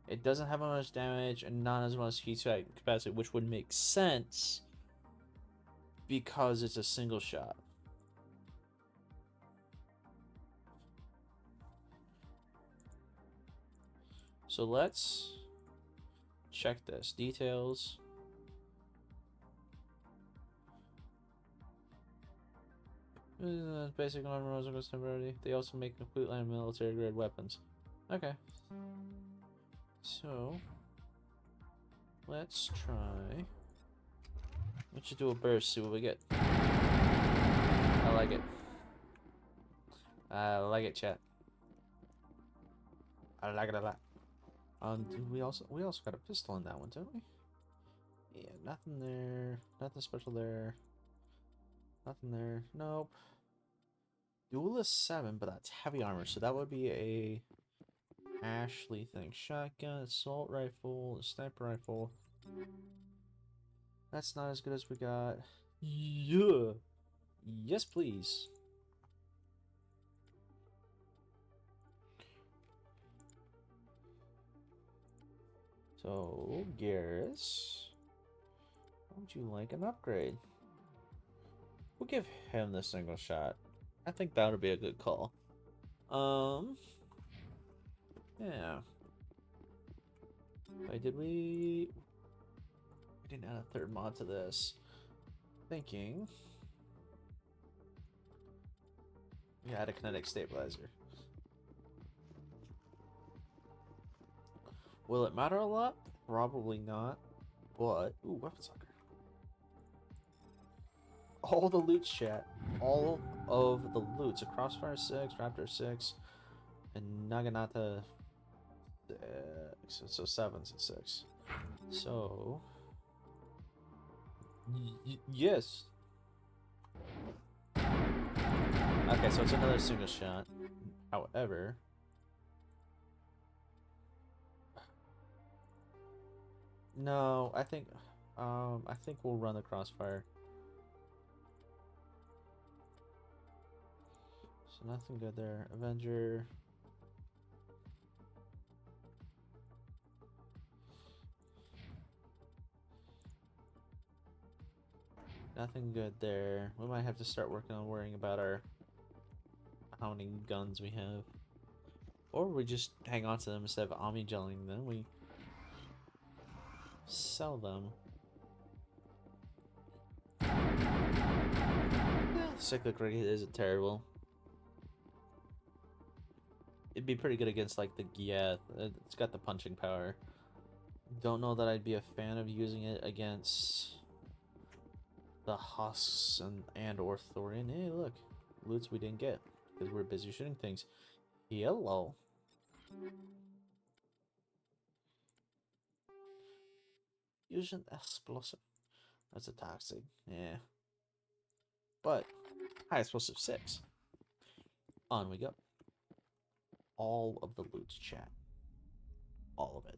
It doesn't have as much damage and not as much heat capacity, which would make sense because it's a single shot. So let's check this. Details. Basic armor was temporary. They also make complete line military grade weapons. Okay. So let's try. Let's just do a burst, see what we get. I like it. I like it, chat. I like it a lot. We also got a pistol in that one, don't we? Yeah, nothing there. Nothing special there. Nothing there. Nope. Duelist 7, but that's heavy armor, so that would be a Ashley thing. Shotgun, assault rifle, sniper rifle. That's not as good as we got. Yeah. Yes, please. So, Garrus, would you like an upgrade? We'll give him the single shot. I think that would be a good call. Yeah. Wait, did we didn't add a third mod to this. Thinking. We add a kinetic stabilizer. Will it matter a lot? Probably not. But ooh, weapon sucker. All the loots, chat. All of the loots. A Crossfire 6, Raptor 6, and Naginata 6. So 7's and 6. So yes. Okay, so it's another single shot. However, no, I think we'll run the Crossfire. So nothing good there. Avenger. Nothing good there. We might have to start working on worrying about how many guns we have. Or we just hang on to them instead of omni-gelling them. We sell them. Cyclic rate isn't terrible. It'd be pretty good against like the Gieth. It's got the punching power. Don't know that I'd be a fan of using it against the Husks and or Thorian. Hey, look, loots we didn't get because we're busy shooting things. Hello. Fusion explosive. That's a toxic. Yeah. But high explosive 6. On we go. All of the loots, chat. All of it.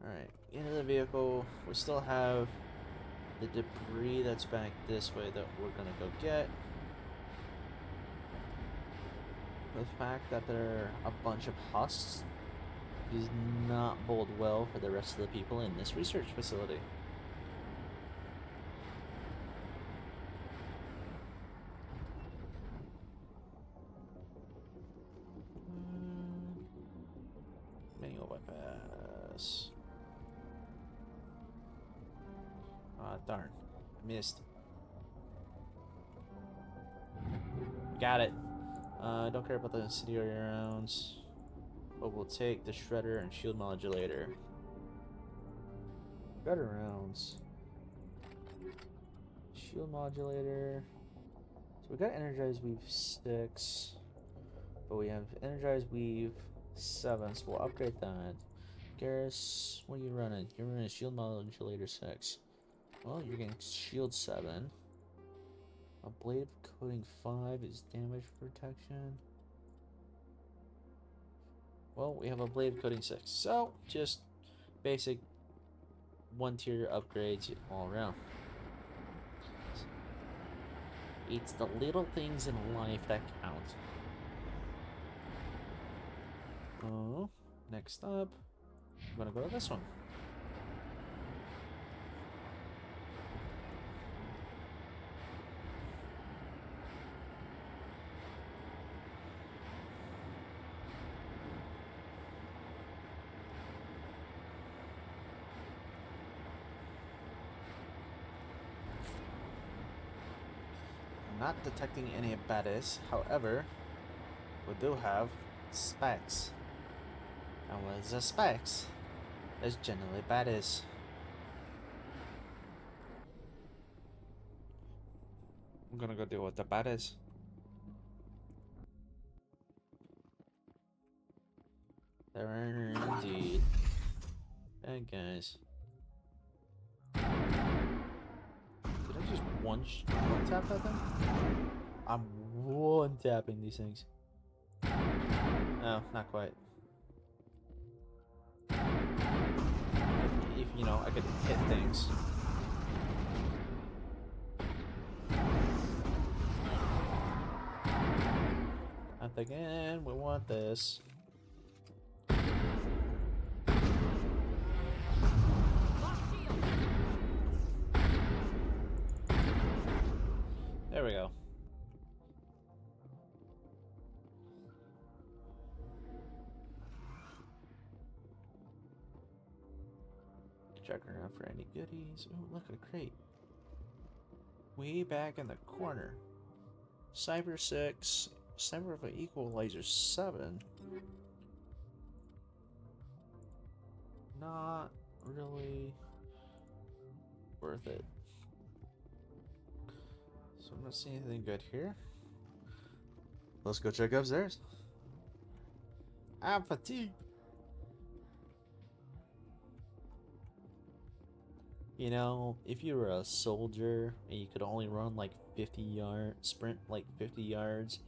Alright, into the vehicle. We still have the debris that's back this way that we're gonna go get. The fact that there are a bunch of husks does not bode well for the rest of the people in this research facility. Manual bypass. Ah, darn. I missed. Got it. Don't care about the incendiary rounds. But we'll take the shredder and shield modulator. Shredder rounds. Shield modulator. So we got energized weave 6. But we have energized weave 7, so we'll upgrade that. Garrus, what are you running? You're running shield modulator 6. Well, you're getting shield 7. A blade coating 5 is damage protection. Well, we have a blade coating 6. So, just basic 1-tier upgrades all around. It's the little things in life that count. Oh, next up, I'm gonna go to this one. Not detecting any baddies, however, we do have specs. And with the specs, there's generally baddies. I'm gonna go deal with the baddies. There are indeed bad guys. Did I just one tap at them? I'm one tapping these things. No, not quite. If you know, I could hit things. I'm thinking, we want this. Checking around for any goodies. Oh, look at a crate. Way back in the corner. Cyber 6. Cyber of an Equalizer 7. Not really worth it. So I'm not seeing anything good here. Let's go check upstairs. I'm fatigued. You know, if you were a soldier and you could only run like 50 yards, sprint like 50 yards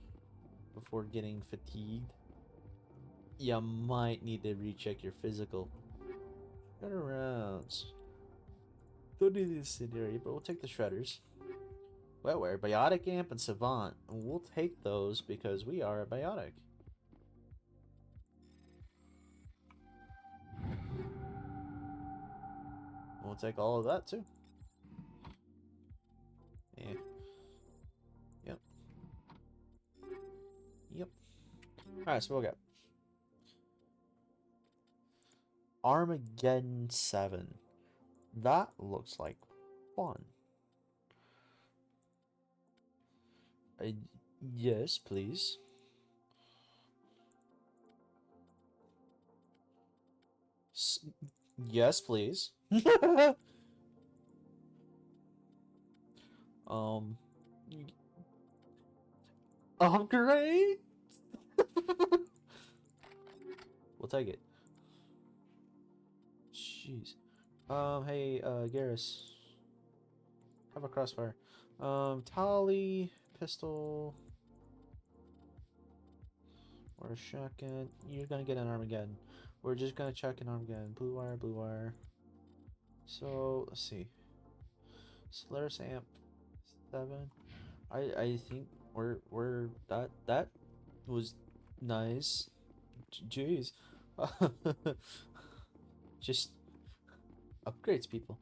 before getting fatigued, you might need to recheck your physical. Turn around. Don't need the incendiary, but we'll take the shredders. Wetware, Biotic Amp, and Savant. And we'll take those because we are a Biotic. We'll take all of that too. Yeah. Yep. Yep. Alright, so we'll get Armageddon 7. That looks like fun. Yes, please. Yes, please. Upgrade? We'll take it. Jeez. Hey, Garrus. Have a crossfire. Tally, pistol, or a shotgun. You're gonna get an Armageddon. We're just gonna check an Armageddon. Blue wire, blue wire. So let's see. Solaris amp 7. I think we're that was nice. Jeez. Just upgrades, people.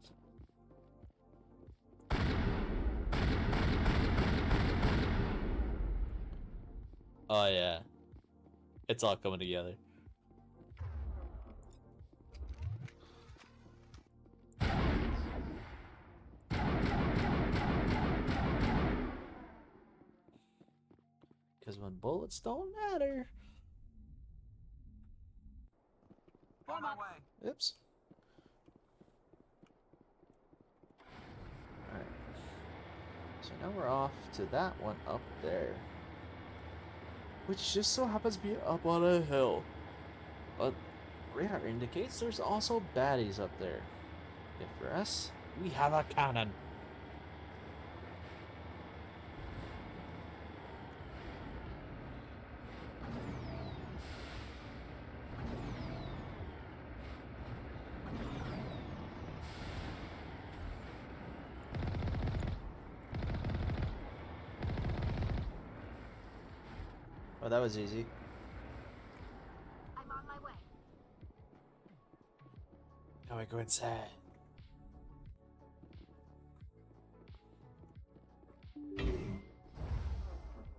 Oh yeah, it's all coming together. Because when bullets don't matter. On my way. Oops. Alright. So now we're off to that one up there. Which just so happens to be up on a hill. But radar indicates there's also baddies up there. Yet for us, we have a cannon. Oh, that was easy. I'm on my way. Now we go inside.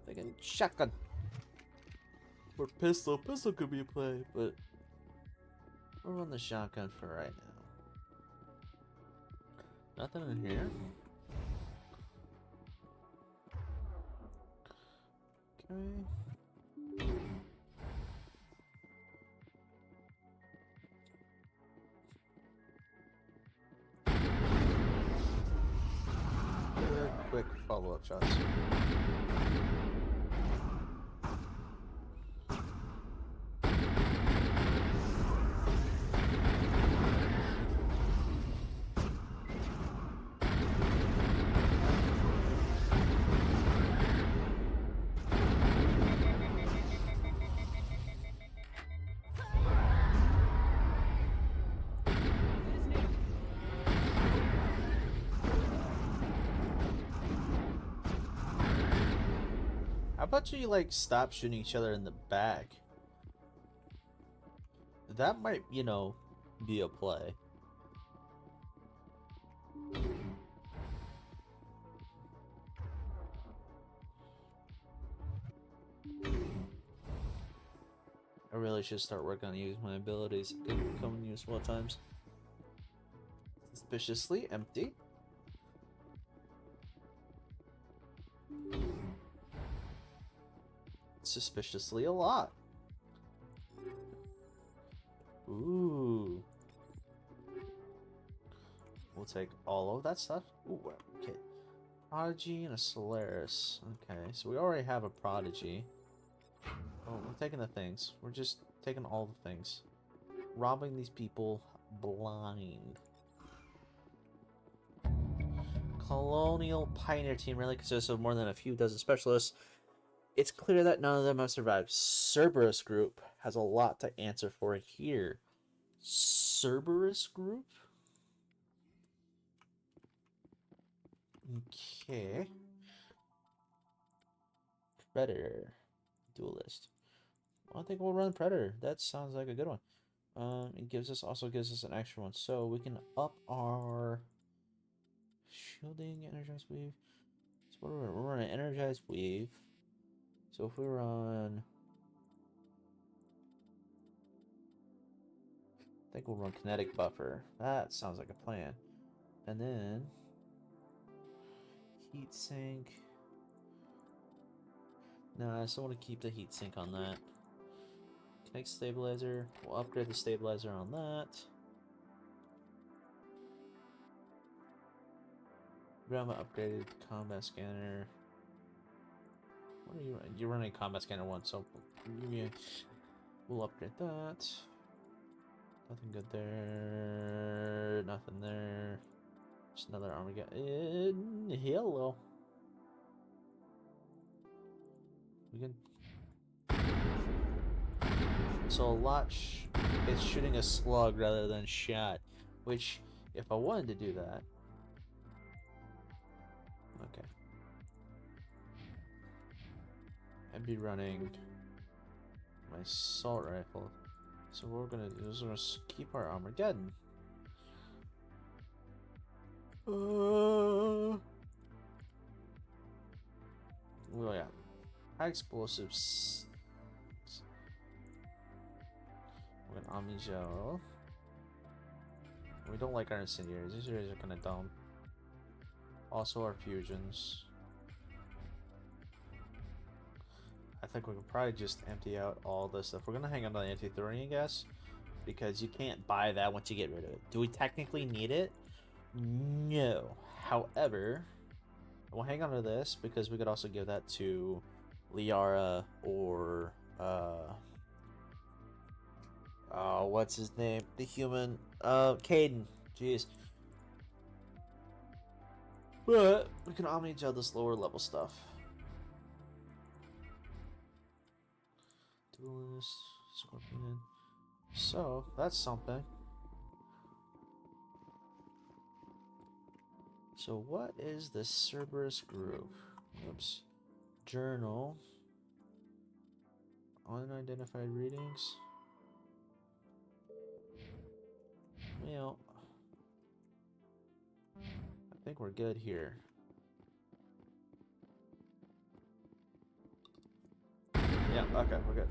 Thinking shotgun. Or pistol. Pistol could be a play, but we'll run the shotgun for right now. Nothing in here. Okay. Quick follow-up shots. How about you like stop shooting each other in the back? That might, you know, be a play. I really should start working on using my abilities. They can become useful at times. suspiciously empty. Suspiciously a lot. Ooh. We'll take all of that stuff. Ooh, okay. Prodigy and a Solaris. Okay, so we already have a Prodigy. Oh, we're taking the things. We're just taking all the things. Robbing these people blind. Colonial Pioneer Team really consists of more than a few dozen specialists. It's clear that none of them have survived. Cerberus Group has a lot to answer for here. Cerberus Group? Okay. Predator. Duelist. I think we'll run Predator. That sounds like a good one. It also gives us an extra one. So we can up our shielding, energized weave. So what are we running? We're running energized weave. So if we run, I think we'll run kinetic buffer. That sounds like a plan. And then heat sink. No, I still want to keep the heat sink on that. Kinetic stabilizer. We'll upgrade the stabilizer on that. Grab an upgraded combat scanner. What are you running? You're running combat scanner 1, so we'll upgrade that. Nothing good there. Nothing there. Just another Armageddon. Hello. We can. So a lot. It's shooting a slug rather than shot. Which, if I wanted to do that. Okay. I'd be running my assault rifle. So what we're gonna do is we're gonna keep our Armageddon. Oh yeah, high explosives. We're gonna Omni Gel. We don't like our incendiaries. These are kind of dumb. Also our fusions. I think we can probably just empty out all this stuff. We're gonna hang on to the anti-thorium gas because you can't buy that once you get rid of it. Do we technically need it? No. However, we'll hang on to this because we could also give that to Liara or what's his name? The human Caden. Jeez. But we can Omni Gel this lower level stuff. Duelist, Scorpion. So, that's something. So what is the Cerberus group? Oops. Journal. Unidentified readings. Well, I think we're good here. Yeah, okay, we're good.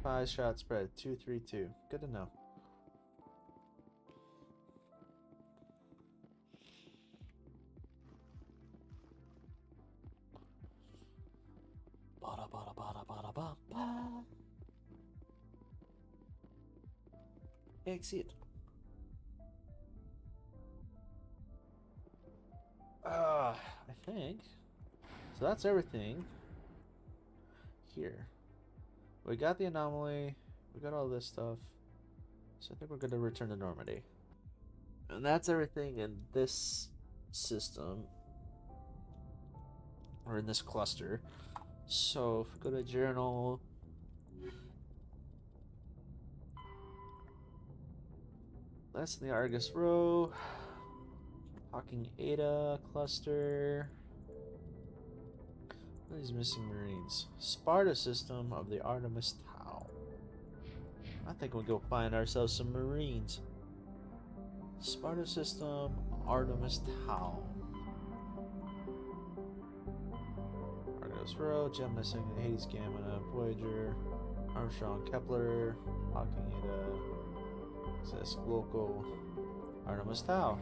5 shot spread, 2-3-2. Good to know. Bada bada bada bada ba ba. Exit. I think. So that's everything. Here. We got the anomaly. We got all this stuff. So I think we're going to return to Normandy. And that's everything in this system. Or in this cluster. So if we go to journal. That's in the Argus row. Hawking Ada cluster. What are these missing marines? Sparta system of the Artemis Tau. I think we'll go find ourselves some marines. Sparta system, Artemis Tau. Argus row, gem missing, Hades Gamma, Voyager, Armstrong Kepler, Hawking Ada, Access local. Artemis Tau.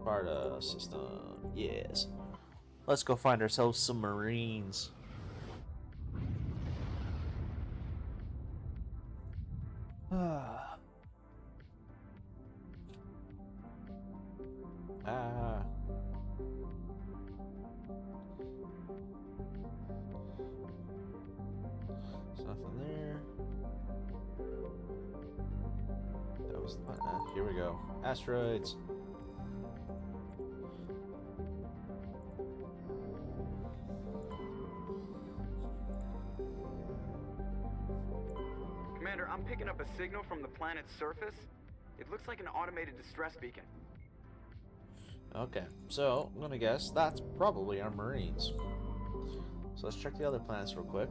Sparta system. Yes. Let's go find ourselves some Marines. Ah. There's nothing there. That was here we go. Asteroids. Commander, I'm picking up a signal from the planet's surface. It looks like an automated distress beacon. Okay, so I'm gonna guess that's probably our Marines. So let's check the other planets real quick.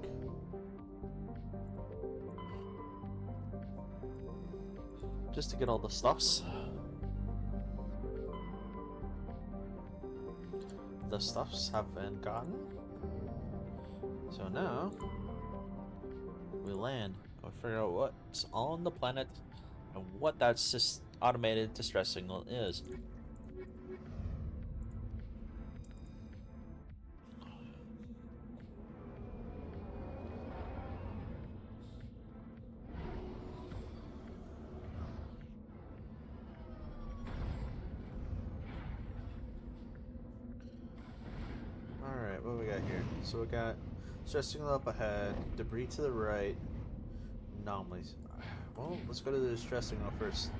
Just to get all the stuffs. The stuffs have been gotten. So now we land. We'll figure out what's on the planet and what that automated distress signal is. Alright, what do we got here? So we got stress signal up ahead, debris to the right, anomalies. Well, let's go to the distress signal first.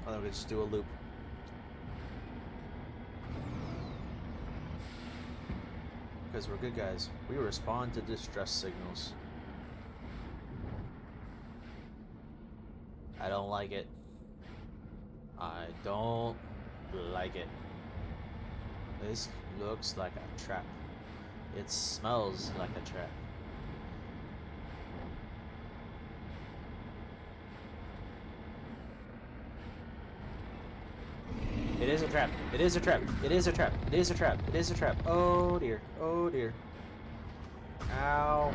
And then we just do a loop. Because we're good guys. We respond to distress signals. I don't like it. I don't like it. This looks like a trap. It smells like a trap. It is a trap. It is a trap. It is a trap. It is a trap. It is a trap. Oh dear. Oh dear. Ow.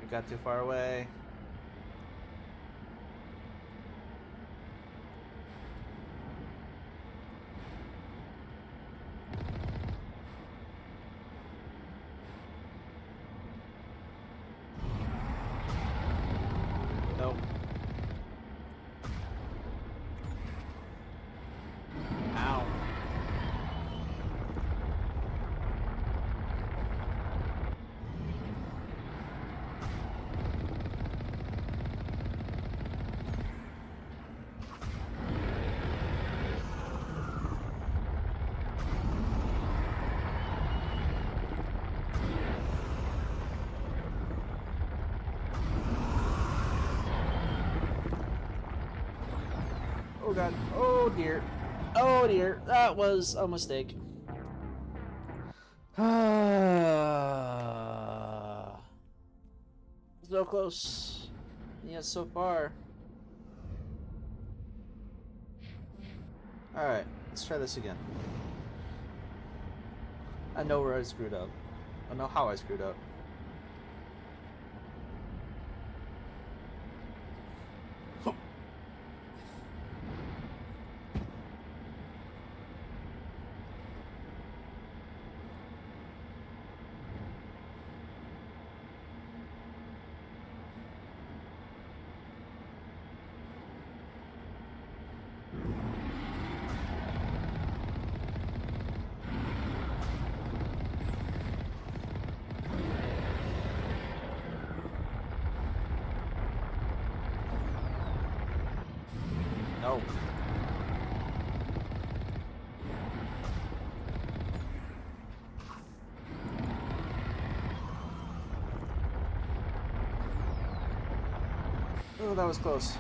We got too far away. Nope. Ow. Oh god. Oh dear. Oh dear. That was a mistake. So close. Yet so far. Alright, let's try this again. I know where I screwed up. I know how I screwed up. No. Oh, that was close.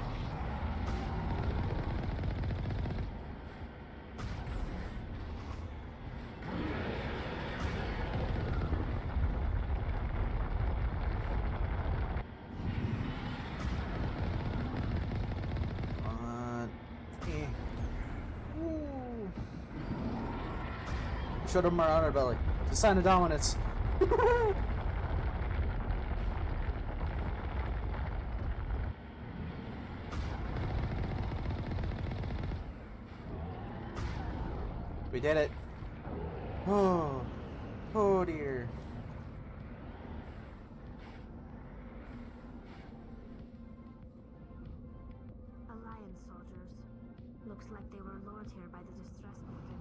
Show them our honor belly. It's a sign of dominance. We did it. Oh. Oh dear. Alliance soldiers. Looks like they were lured here by the distress beacon.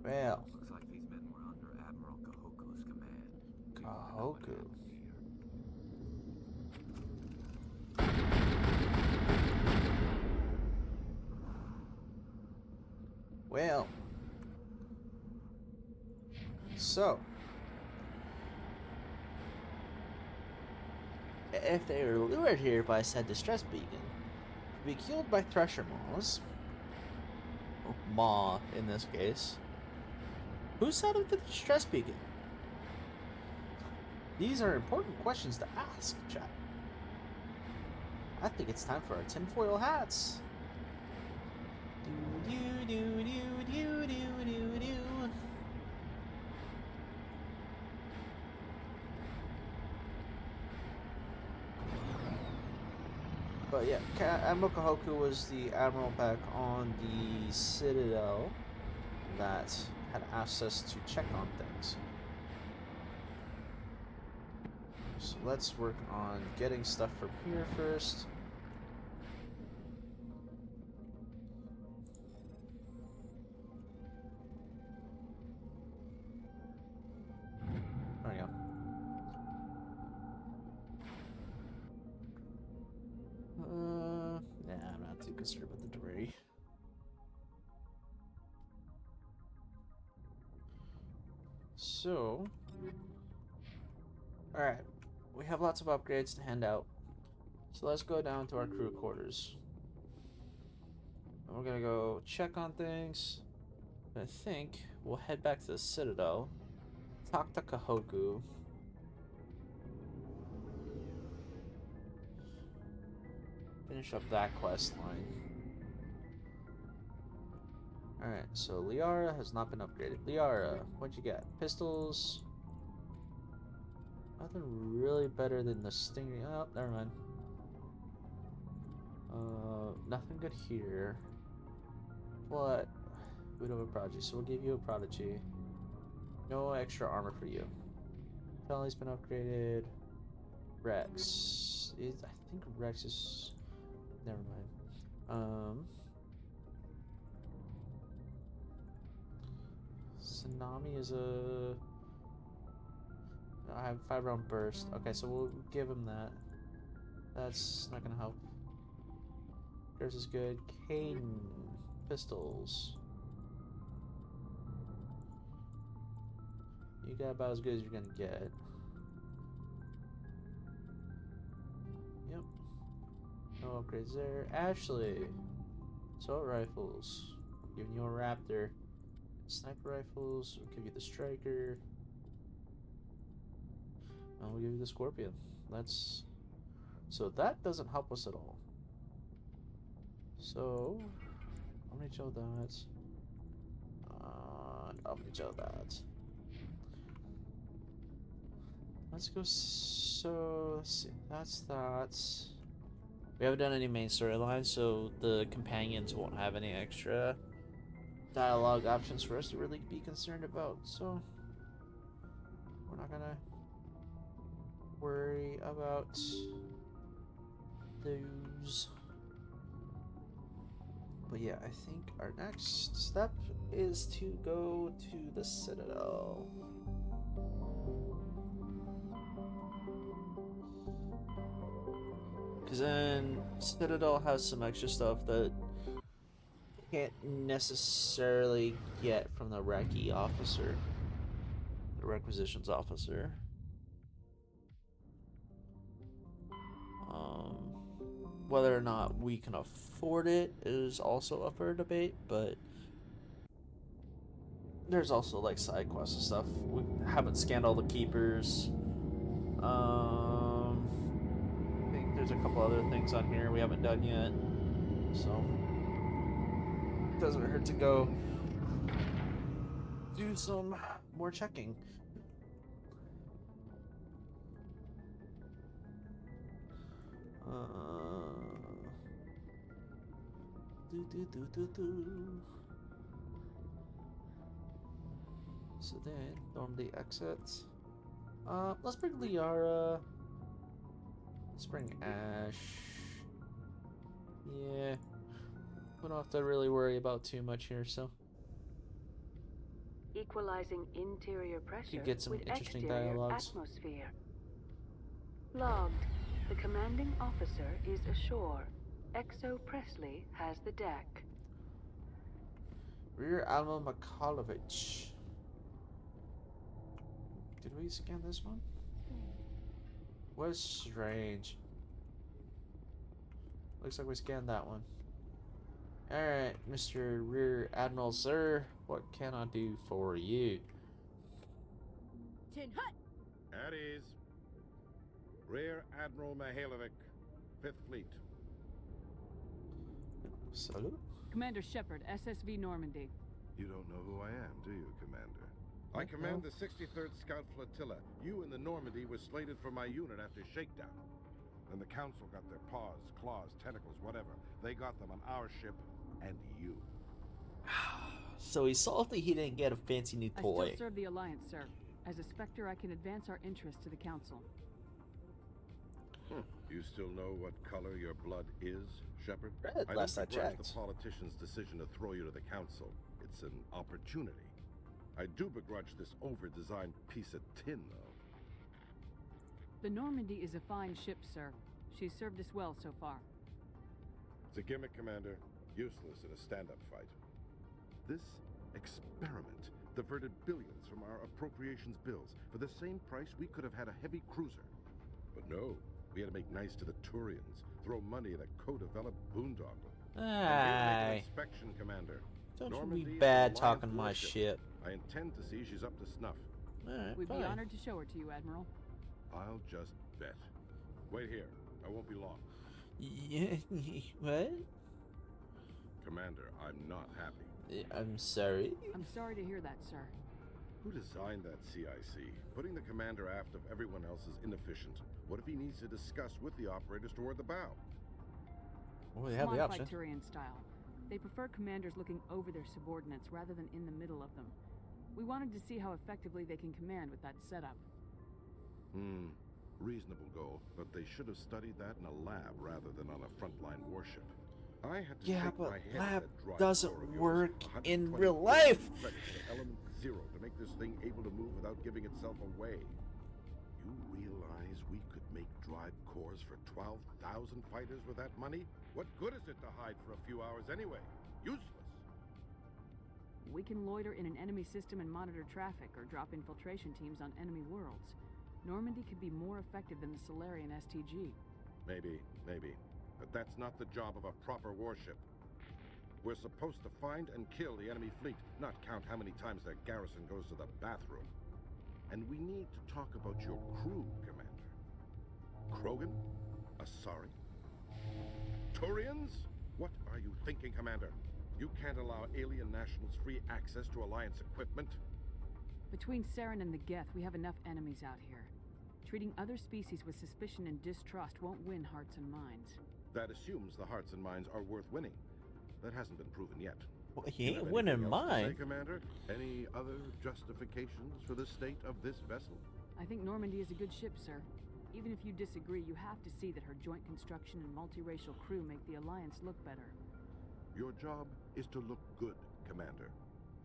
Well. Looks like these men were under Admiral Kahoku's command. Kahoku. Well. So. If they were lured here by said distress beacon, to be killed by thresher maws, or maw in this case, who set up the distress beacon? These are important questions to ask, chat. I think it's time for our tinfoil hats. Do do do do do do do do. But yeah, Admiral Kahoku was the admiral back on the Citadel that had asked us to check on things. So let's work on getting stuff from here first. There we go. Nah, I'm not too concerned about the debris. So, alright, we have lots of upgrades to hand out. So let's go down to our crew quarters. And we're gonna go check on things. I think we'll head back to the Citadel, talk to Kahoku. Finish up that quest line. Alright, so Liara has not been upgraded. Liara, what'd you get? Pistols. Nothing really better than the Stinger. Oh, never mind. Nothing good here. But we don't have a Prodigy, so we'll give you a Prodigy. No extra armor for you. Kelly's been upgraded. Rex. I think Rex is... Never mind. Tsunami is a... I have 5-round burst. Okay, so we'll give him that. That's not gonna help. Yours is good. Caden. Pistols. You got about as good as you're gonna get. Yep. No upgrades there. Ashley. Assault rifles. Giving you a Raptor. Sniper rifles. We'll give you the Striker. And we'll give you the Scorpion. That's... So that doesn't help us at all. So... Omnichel that. Omnichel that. Let's go. So let's see. That's that. We haven't done any main storylines, so the companions won't have any extra dialogue options for us to really be concerned about. So we're not gonna worry about those. But yeah, I think our next step is to go to the Citadel. Because then Citadel has some extra stuff that you can't necessarily get from the Recce officer. The requisitions officer. Whether or not we can afford it is also up for debate, but there's also like side quests and stuff. We haven't scanned all the keepers. I think there's a couple other things on here we haven't done yet. So it doesn't hurt to go do some more checking. So then, normally exits. Let's bring Liara. Let's bring Ash. Yeah. We don't have to really worry about too much here, so. Equalizing interior pressure Could get some with interesting exterior dialogues. atmosphere. Logged. The commanding officer is ashore. Exo Presley has the deck. Rear Admiral Makalovich. Did we scan this one? Was strange. Looks like we scanned that one. Alright, Mr. Rear Admiral, sir. What can I do for you? Tin Hut! At ease. Rear Admiral Mihailovic, 5th Fleet. Salute. Commander Shepard, SSV Normandy. You don't know who I am, do you, Commander? I command the 63rd Scout Flotilla. You and the Normandy were slated for my unit after shakedown. Then the Council got their paws, claws, tentacles, whatever. They got them on our ship and you. So he's salty he didn't get a fancy new toy. I still serve the Alliance, sir. As a Spectre, I can advance our interests to the Council. You still know what color your blood is, Shepard? Red, I last I don't begrudge checked. the politician's decision to throw you to the Council. It's an opportunity. I do begrudge this over-designed piece of tin, though. The Normandy is a fine ship, sir. She's served us well so far. It's a gimmick, Commander. Useless in a stand-up fight. This experiment diverted billions from our appropriations bills. For the same price, we could have had a heavy cruiser. But no, we had to make nice to the Turians, throw money at a co-developed boondoggle. Aye. Inspection, Commander. Don't Normandy you be is bad an talking Alliance my warship. shit. I intend to see she's up to snuff. Alright, We'd fine. be honored to show her to you, Admiral. I'll just bet. Wait here. I won't be long. Yeah, what? Commander, I'm not happy. I'm sorry. I'm sorry to hear that, sir. Who designed that CIC? Putting the commander aft of everyone else is inefficient. What if he needs to discuss with the operators toward the bow? Well, we have the option. Modified Turian style. They prefer commanders looking over their subordinates rather than in the middle of them. We wanted to see how effectively they can command with that setup. Reasonable goal, but they should have studied that in a lab rather than on a frontline warship. I had to Yeah, shake but my head lab at that drive doesn't core of yours. work in 120 real life. credits to element 0 to make this thing able to move without giving itself away. You realize we could make drive cores for 12,000 fighters with that money? What good is it to hide for a few hours anyway? Useless. We can loiter in an enemy system and monitor traffic, or drop infiltration teams on enemy worlds. Normandy could be more effective than the Solarian STG. Maybe. But that's not the job of a proper warship. We're supposed to find and kill the enemy fleet, not count how many times their garrison goes to the bathroom. And we need to talk about your crew, Commander. Krogan? Asari? Turians? What are you thinking, Commander? You can't allow alien nationals free access to Alliance equipment? Between Saren and the Geth, we have enough enemies out here. Treating other species with suspicion and distrust won't win hearts and minds. That assumes the hearts and minds are worth winning. That hasn't been proven yet. Well, You he have ain't anything winning else to mine. say, Commander? Any other justifications for the state of this vessel? I think Normandy is a good ship, sir. Even if you disagree, you have to see that her joint construction and multiracial crew make the Alliance look better. Your job is to look good, Commander.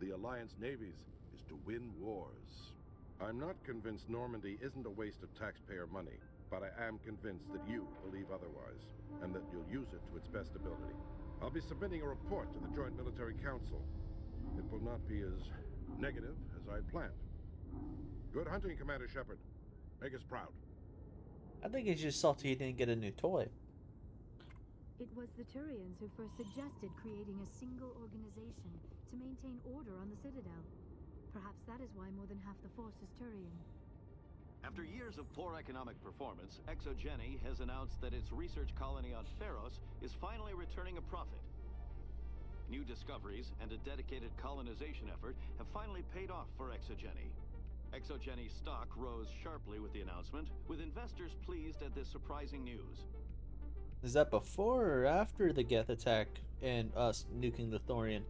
The Alliance navies is to win wars. I'm not convinced Normandy isn't a waste of taxpayer money, but I am convinced that you believe otherwise, and that you'll use it to its best ability. I'll be submitting a report to the Joint Military Council. It will not be as negative as I planned. Good hunting, Commander Shepard. Make us proud. I think he's just salty he didn't get a new toy. It was the Turians who first suggested creating a single organization to maintain order on the Citadel. Perhaps that is why more than half the force is Turian. After years of poor economic performance, ExoGeni has announced that its research colony on Pharos is finally returning a profit. New discoveries and a dedicated colonization effort have finally paid off for ExoGeni. ExoGeni's stock rose sharply with the announcement, with investors pleased at this surprising news. Is that before or after the Geth attack and us nuking the Thorian?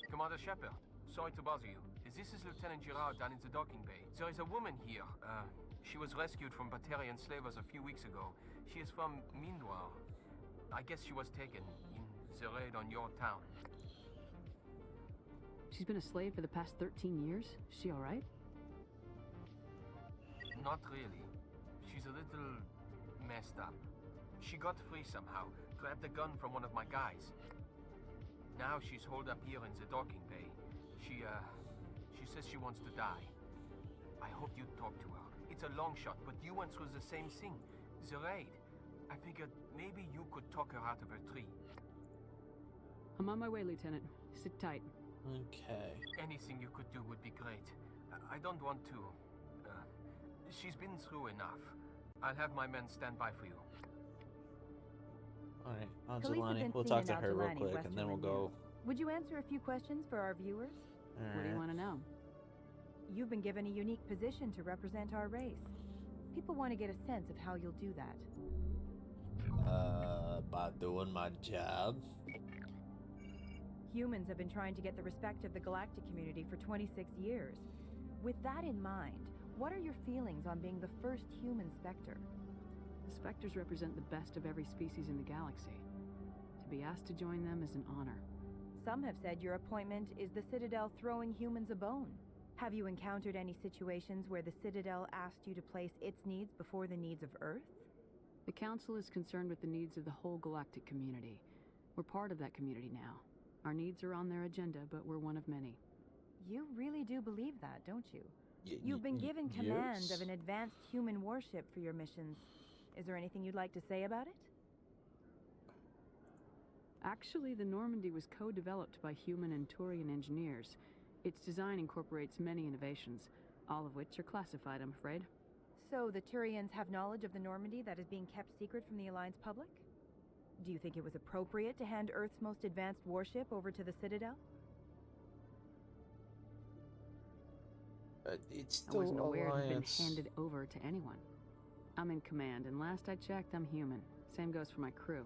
Commander Shepard, sorry to bother you. This is Lieutenant Girard down in the docking bay. There is a woman here. She was rescued from Batarian slavers a few weeks ago. She is from Mindoir. I guess she was taken in the raid on your town. She's been a slave for the past 13 years? Is she alright? Not really. She's a little messed up. She got free somehow, grabbed a gun from one of my guys. Now she's holed up here in the docking bay. She says she wants to die. I hope you talk to her. It's a long shot, but you went through the same thing. The raid. I figured maybe you could talk her out of her tree. I'm on my way, Lieutenant. Sit tight. Okay. Anything you could do would be great. I don't want to... she's been through enough. I'll have my men stand by for you. Alright, on Jelani. We'll talk to her real quick and then we'll go. Would you answer a few questions for our viewers? What do you want to know? You've been given a unique position to represent our race. People want to get a sense of how you'll do that. By doing my job. Humans have been trying to get the respect of the galactic community for 26 years. With that in mind, what are your feelings on being the first human Spectre? The Spectres represent the best of every species in the galaxy. To be asked to join them is an honor. Some have said your appointment is the Citadel throwing humans a bone. Have you encountered any situations where the Citadel asked you to place its needs before the needs of Earth? The Council is concerned with the needs of the whole galactic community. We're part of that community now. Our needs are on their agenda, but we're one of many. You really do believe that, don't you? You've been given command of an advanced human warship for your missions. Is there anything you'd like to say about it? Actually, the Normandy was co-developed by human and Turian engineers. Its design incorporates many innovations, all of which are classified, I'm afraid. So the Turians have knowledge of the Normandy that is being kept secret from the Alliance public? Do you think it was appropriate to hand Earth's most advanced warship over to the Citadel? It's still I wasn't aware it had been Alliance. handed over to anyone. I'm in command, and last I checked, I'm human. Same goes for my crew.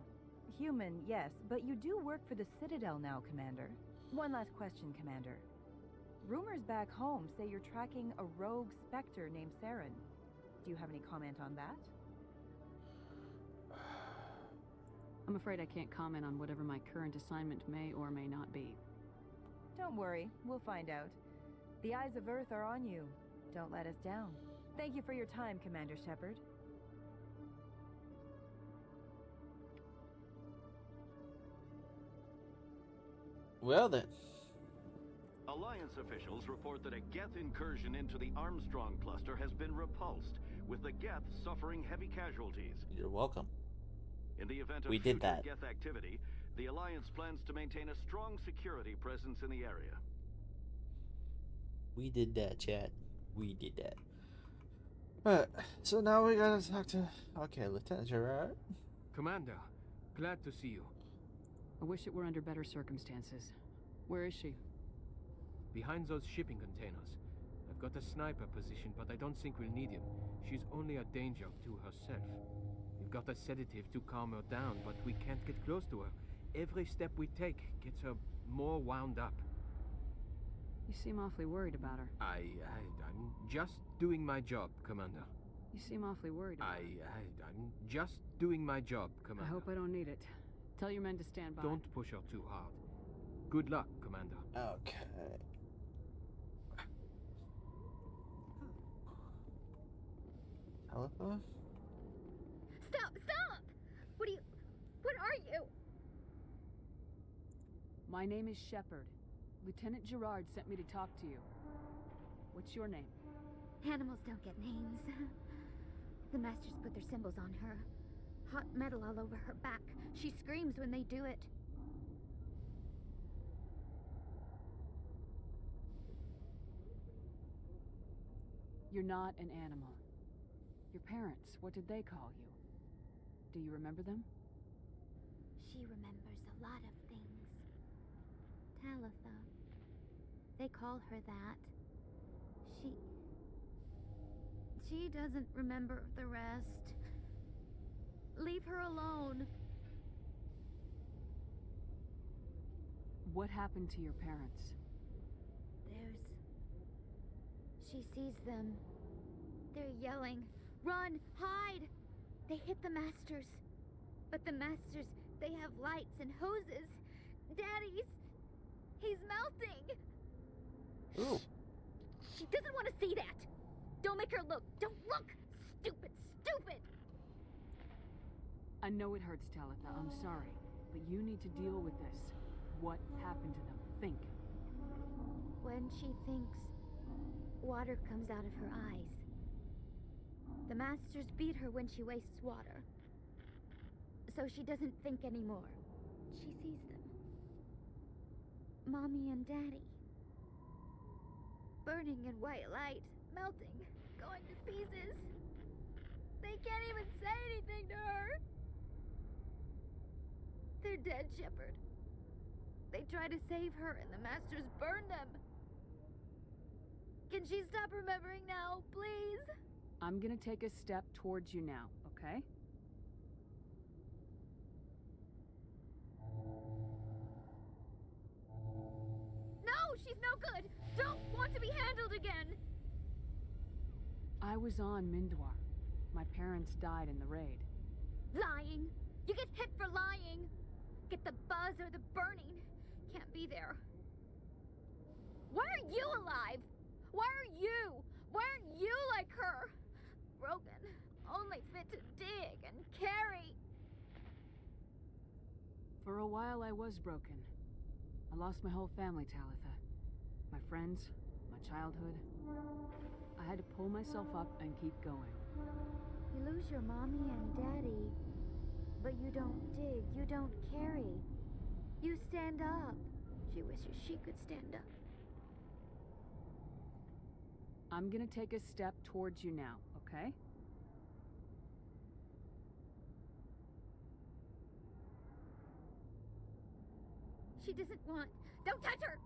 Human, yes, but you do work for the Citadel now, Commander. One last question, Commander. Rumors back home say you're tracking a rogue Spectre named Saren. Do you have any comment on that? I'm afraid I can't comment on whatever my current assignment may or may not be. Don't worry, we'll find out. The eyes of Earth are on you. Don't let us down. Thank you for your time, Commander Shepard. Well then. Alliance officials report that a Geth incursion into the Armstrong cluster has been repulsed, with the Geth suffering heavy casualties. You're welcome. In the event of We did future that. Geth activity, the Alliance plans to maintain a strong security presence in the area. We did that, chat. We did that. Alright, so now we gotta talk to... Okay, Lieutenant Girard. Commander, glad to see you. I wish it were under better circumstances. Where is she? Behind those shipping containers. I've got a sniper position, but I don't think we'll need him. She's only a danger to herself. We've got a sedative to calm her down, but we can't get close to her. Every step we take gets her more wound up. You seem awfully worried about her. I'm just doing my job, Commander. You seem awfully worried about her. I'm just doing my job, Commander. I hope I don't need it. Tell your men to stand by. Don't push her too hard. Good luck, Commander. Okay. Telephone? Stop! What are you? My name is Shepard. Lieutenant Girard sent me to talk to you. What's your name? Animals don't get names. The Masters put their symbols on her. Hot metal all over her back. She screams when they do it. You're not an animal. Your parents, what did they call you? Do you remember them? She remembers a lot of things. Talitha. They call her that. She doesn't remember the rest. Leave her alone. What happened to your parents? She sees them. They're yelling, "Run! Hide!" They hit the Masters. But the Masters, they have lights and hoses. He's melting! Ooh. She doesn't want to see that! Don't make her look! Don't look! Stupid! I know it hurts, Talitha. I'm sorry. But you need to deal with this. What happened to them? Think. When she thinks, water comes out of her eyes. The Masters beat her when she wastes water. So she doesn't think anymore. She sees them. Mommy and Daddy. Burning in white light, melting, going to pieces. They can't even say anything to her. They're dead, Shepard. They try to save her and the Masters burn them. Can she stop remembering now, please? I'm gonna take a step towards you now, okay? No, she's no good! Don't want to be handled again! I was on Mindwar. My parents died in the raid. Lying! You get hit for lying! Get the buzz or the burning. Can't be there. Why are you alive? Why are you? Why aren't you like her? Broken. Only fit to dig and carry. For a while I was broken. I lost my whole family, Talitha. My friends, my childhood. I had to pull myself up and keep going. You lose your mommy and daddy, but you don't dig, you don't carry. You stand up. She wishes she could stand up. I'm gonna take a step towards you now, okay? She doesn't want... Don't touch her!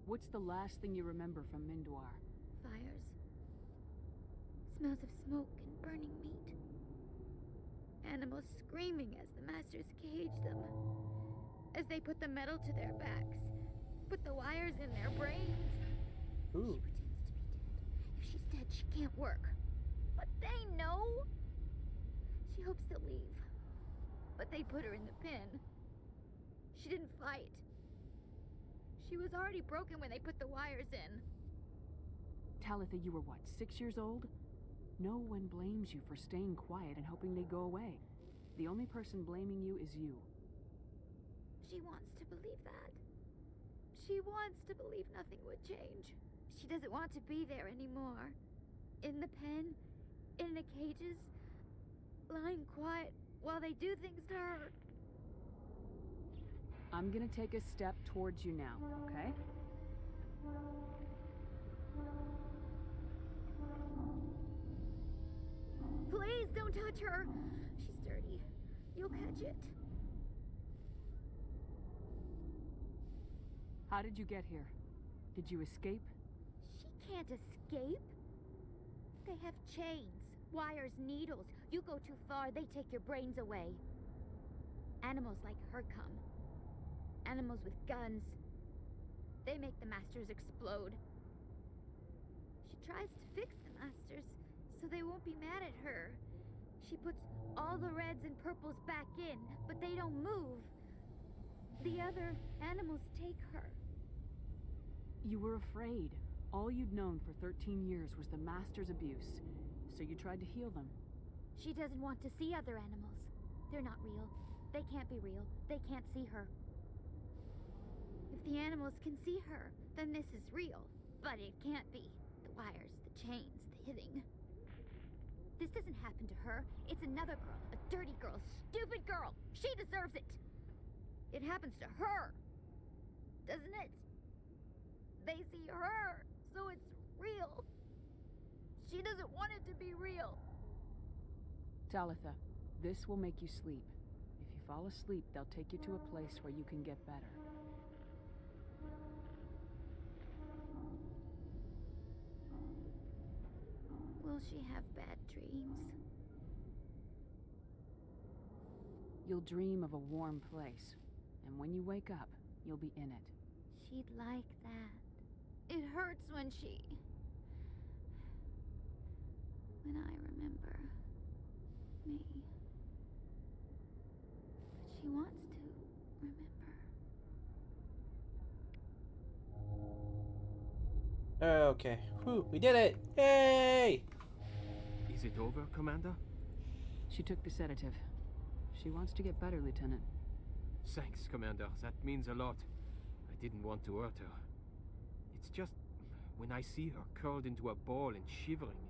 What's the last thing you remember from Mindwar? Fires. Smells of smoke and burning meat. Animals screaming as the Masters cage them. As they put the metal to their backs. Put the wires in their brains. Ooh. She pretends to be dead. If she's dead, she can't work. But they know. She hopes to leave. But they put her in the pen. She didn't fight. She was already broken when they put the wires in. Talitha, you were what, 6 years old? No one blames you for staying quiet and hoping they go away. The only person blaming you is you. She wants to believe that. She wants to believe nothing would change. She doesn't want to be there anymore. In the pen, in the cages, lying quiet while they do things to her. I'm gonna take a step towards you now, okay? Please don't touch her. She's dirty. You'll catch it. How did you get here? Did you escape? She can't escape. They have chains, wires, needles. You go too far, they take your brains away. Animals like her come. Animals with guns. They make the Masters explode. She tries to fix the Masters so they won't be mad at her. She puts all the reds and purples back in, but they don't move. The other animals take her. You were afraid. All you'd known for 13 years was the Master's abuse, so you tried to heal them. She doesn't want to see other animals. They're not real. They can't be real. They can't see her. If the animals can see her, then this is real. But it can't be. The wires, the chains, the hitting. This doesn't happen to her. It's another girl. A dirty girl. Stupid girl. She deserves it. It happens to her. Doesn't it? They see her, so it's real. She doesn't want it to be real. Talitha, this will make you sleep. If you fall asleep, they'll take you to a place where you can get better. Will she have bad dreams? You'll dream of a warm place, and when you wake up, you'll be in it. She'd like that. It hurts when I remember me. But she wants to remember. Okay. Whew, we did it! Yay! Is it over, Commander? She took the sedative. She wants to get better, Lieutenant. Thanks, Commander. That means a lot. I didn't want to hurt her. It's just, when I see her curled into a ball and shivering.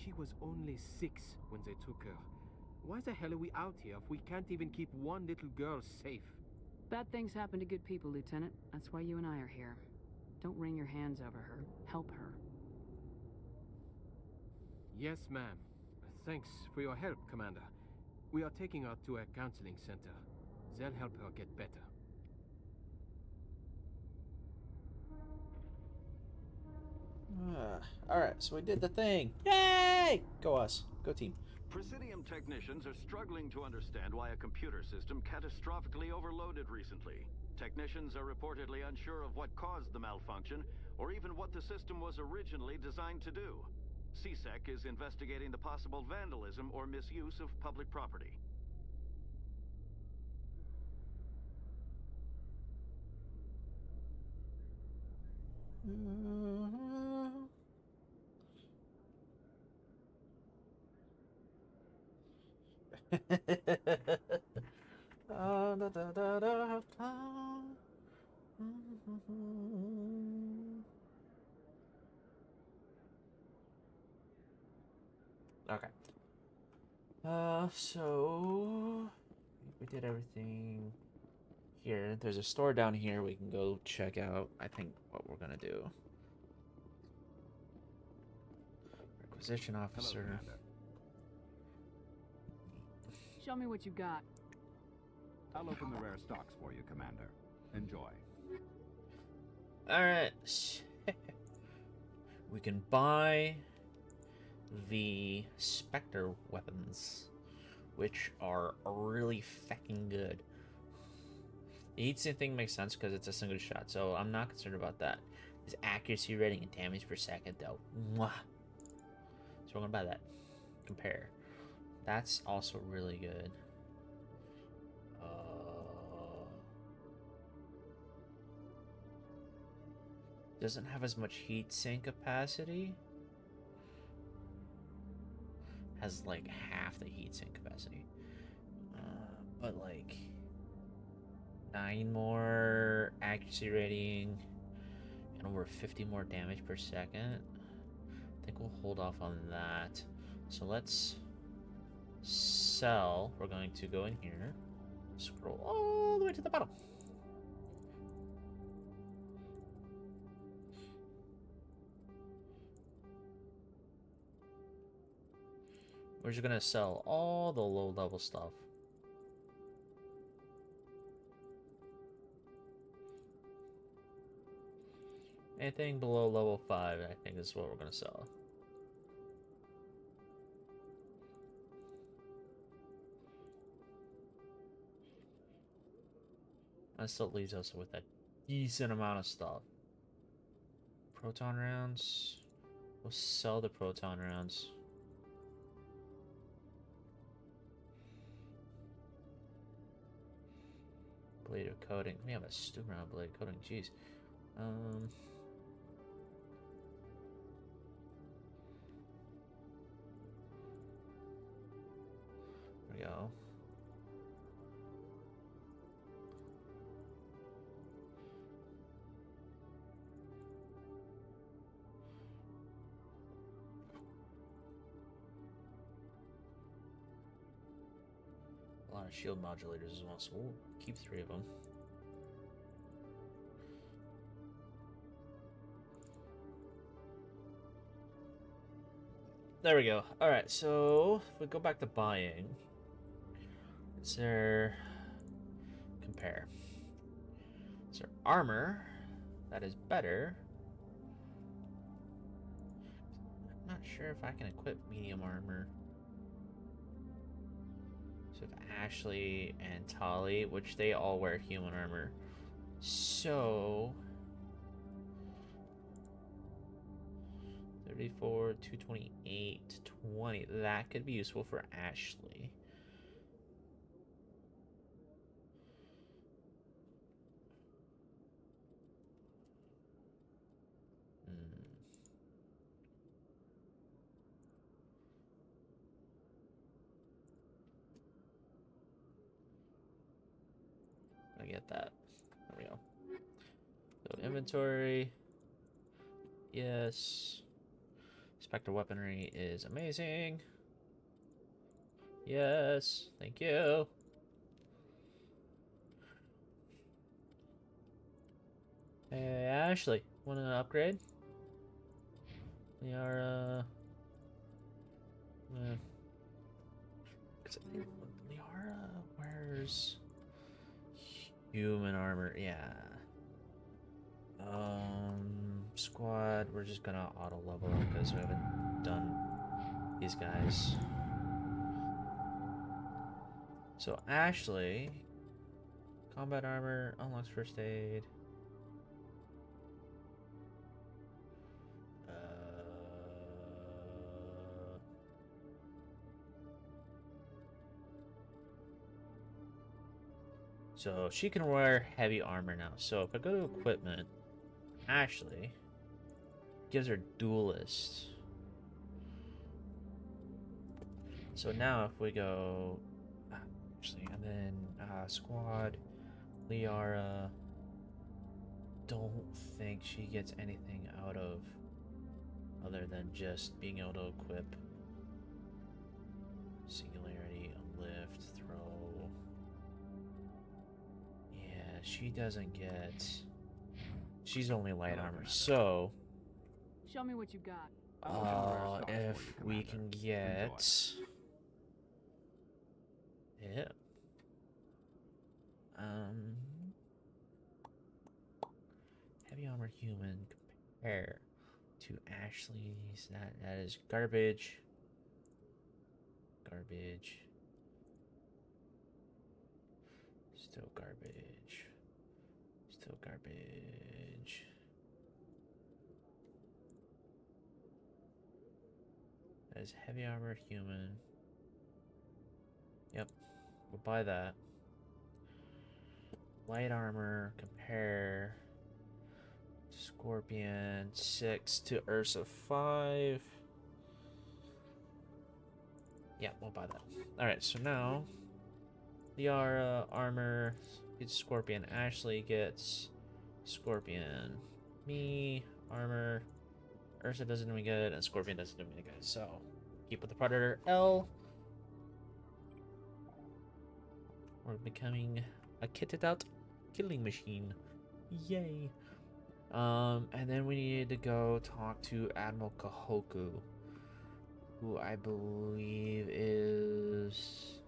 She was only 6 when they took her. Why the hell are we out here if we can't even keep one little girl safe? Bad things happen to good people, Lieutenant. That's why you and I are here. Don't wring your hands over her. Help her. Yes, ma'am. Thanks for your help, Commander. We are taking her to a counseling center. They'll help her get better. Alright, so we did the thing. Yay! Go us. Go team. Presidium technicians are struggling to understand why a computer system catastrophically overloaded recently. Technicians are reportedly unsure of what caused the malfunction, or even what the system was originally designed to do. CSEC is investigating the possible vandalism or misuse of public property. Okay. So we did everything here. There's a store down here we can go check out. I think what we're gonna do. Requisition officer. Hello, Show me what you got. I'll open the rare stocks for you, Commander. Enjoy. Alright. We can buy the Spectre weapons, which are really fucking good. The heatsink thing makes sense because it's a single shot, so I'm not concerned about that. His accuracy rating and damage per second, though. Mwah. So we're gonna buy that. Compare. That's also really good. Doesn't have as much heatsink capacity. Has like half the heatsink capacity. But like 9 more accuracy rating and over 50 more damage per second. I think we'll hold off on that. So let's sell. We're going to go in here, scroll all the way to the bottom. We're just gonna sell all the low level stuff. Anything below level 5, I think is what we're gonna sell. That still leaves us with a decent amount of stuff. Proton rounds. We'll sell the proton rounds. Blade of coating. We have a stupid amount of blade coating. Jeez. There we go. A lot of shield modulators as well, so we'll keep 3 of them. there we go. Alright, so if we go back to buying, is there... compare. Is there armor that is better? I'm not sure if I can equip medium armor. So if Ashley and Tali, which they all wear human armor. So 34, 228, 20. That could be useful for Ashley. I get that. There we go. So inventory. Yes. Spectre weaponry is amazing. Yes. Thank you. Hey, Ashley. Want to upgrade? We are, because I think Liara wears human armor. Yeah. Squad, we're just gonna auto level because we haven't done these guys. So Ashley, combat armor, unlocks first aid. So she can wear heavy armor now. So if I go to equipment, Ashley gives her duelist. So now if we go, actually, and then squad, Liara, don't think she gets anything out of other than just being able to equip singularity, lift, throw. Yeah, she doesn't get. She's only light armor, so. Show me what you got. If we can get. Yeah. Heavy armor human compare to Ashley's. That is garbage. Garbage. Still garbage. Still garbage. That is heavy armor human. Yep. We'll buy that. Light armor, compare. Scorpion 6 to Ursa 5. Yeah, we'll buy that. Alright, so now Liara armor gets Scorpion. Ashley gets Scorpion. Me, armor. Ursa doesn't do me good, and Scorpion doesn't do me good. So, keep with the Predator L. We're becoming a kitted out killing machine. Yay. And then we needed to go talk to Admiral Kahoku, who I believe is...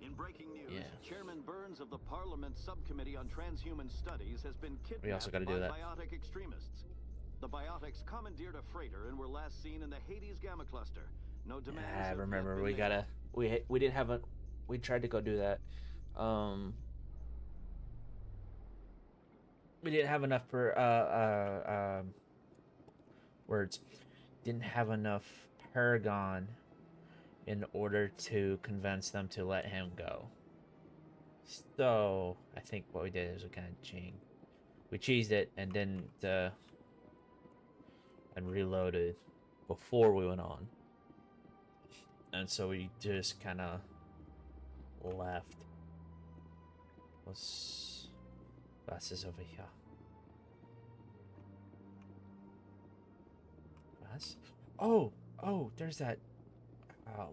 In breaking news, Chairman Burns of the Parliament Subcommittee on Transhuman Studies has been kidnapped by biotic extremists. The biotics commandeered a freighter and were last seen in the Hades Gamma Cluster. No demands. I remember we gotta... We didn't have a... We tried to go do that. We didn't have enough words. Didn't have enough Paragon in order to convince them to let him go. So I think what we did is we kind of we cheesed it and didn't and reloaded before we went on. And so we just kind of left. Was is over here. Bus? Oh, there's that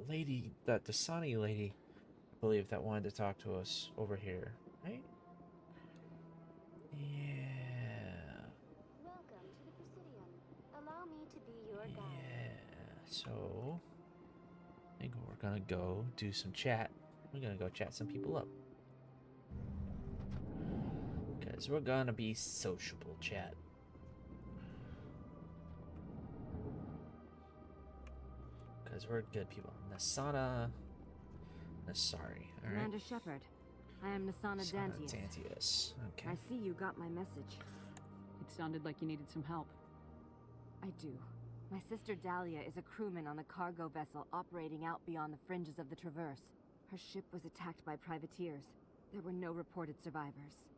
lady, the Dasani lady, I believe, that wanted to talk to us over here, right? Yeah. Welcome to the Presidium. Allow me to be your So, I think we're gonna go do some chat. We're gonna go chat some people up. Because we're gonna be sociable, chat. Because we're good people. Nasana Nasari, alright? Commander Shepard, I am Nasana Dantius. Dantius, okay. I see you got my message. It sounded like you needed some help. I do. My sister Dahlia is a crewman on the cargo vessel operating out beyond the fringes of the Traverse. Her ship was attacked by privateers. There were no reported survivors.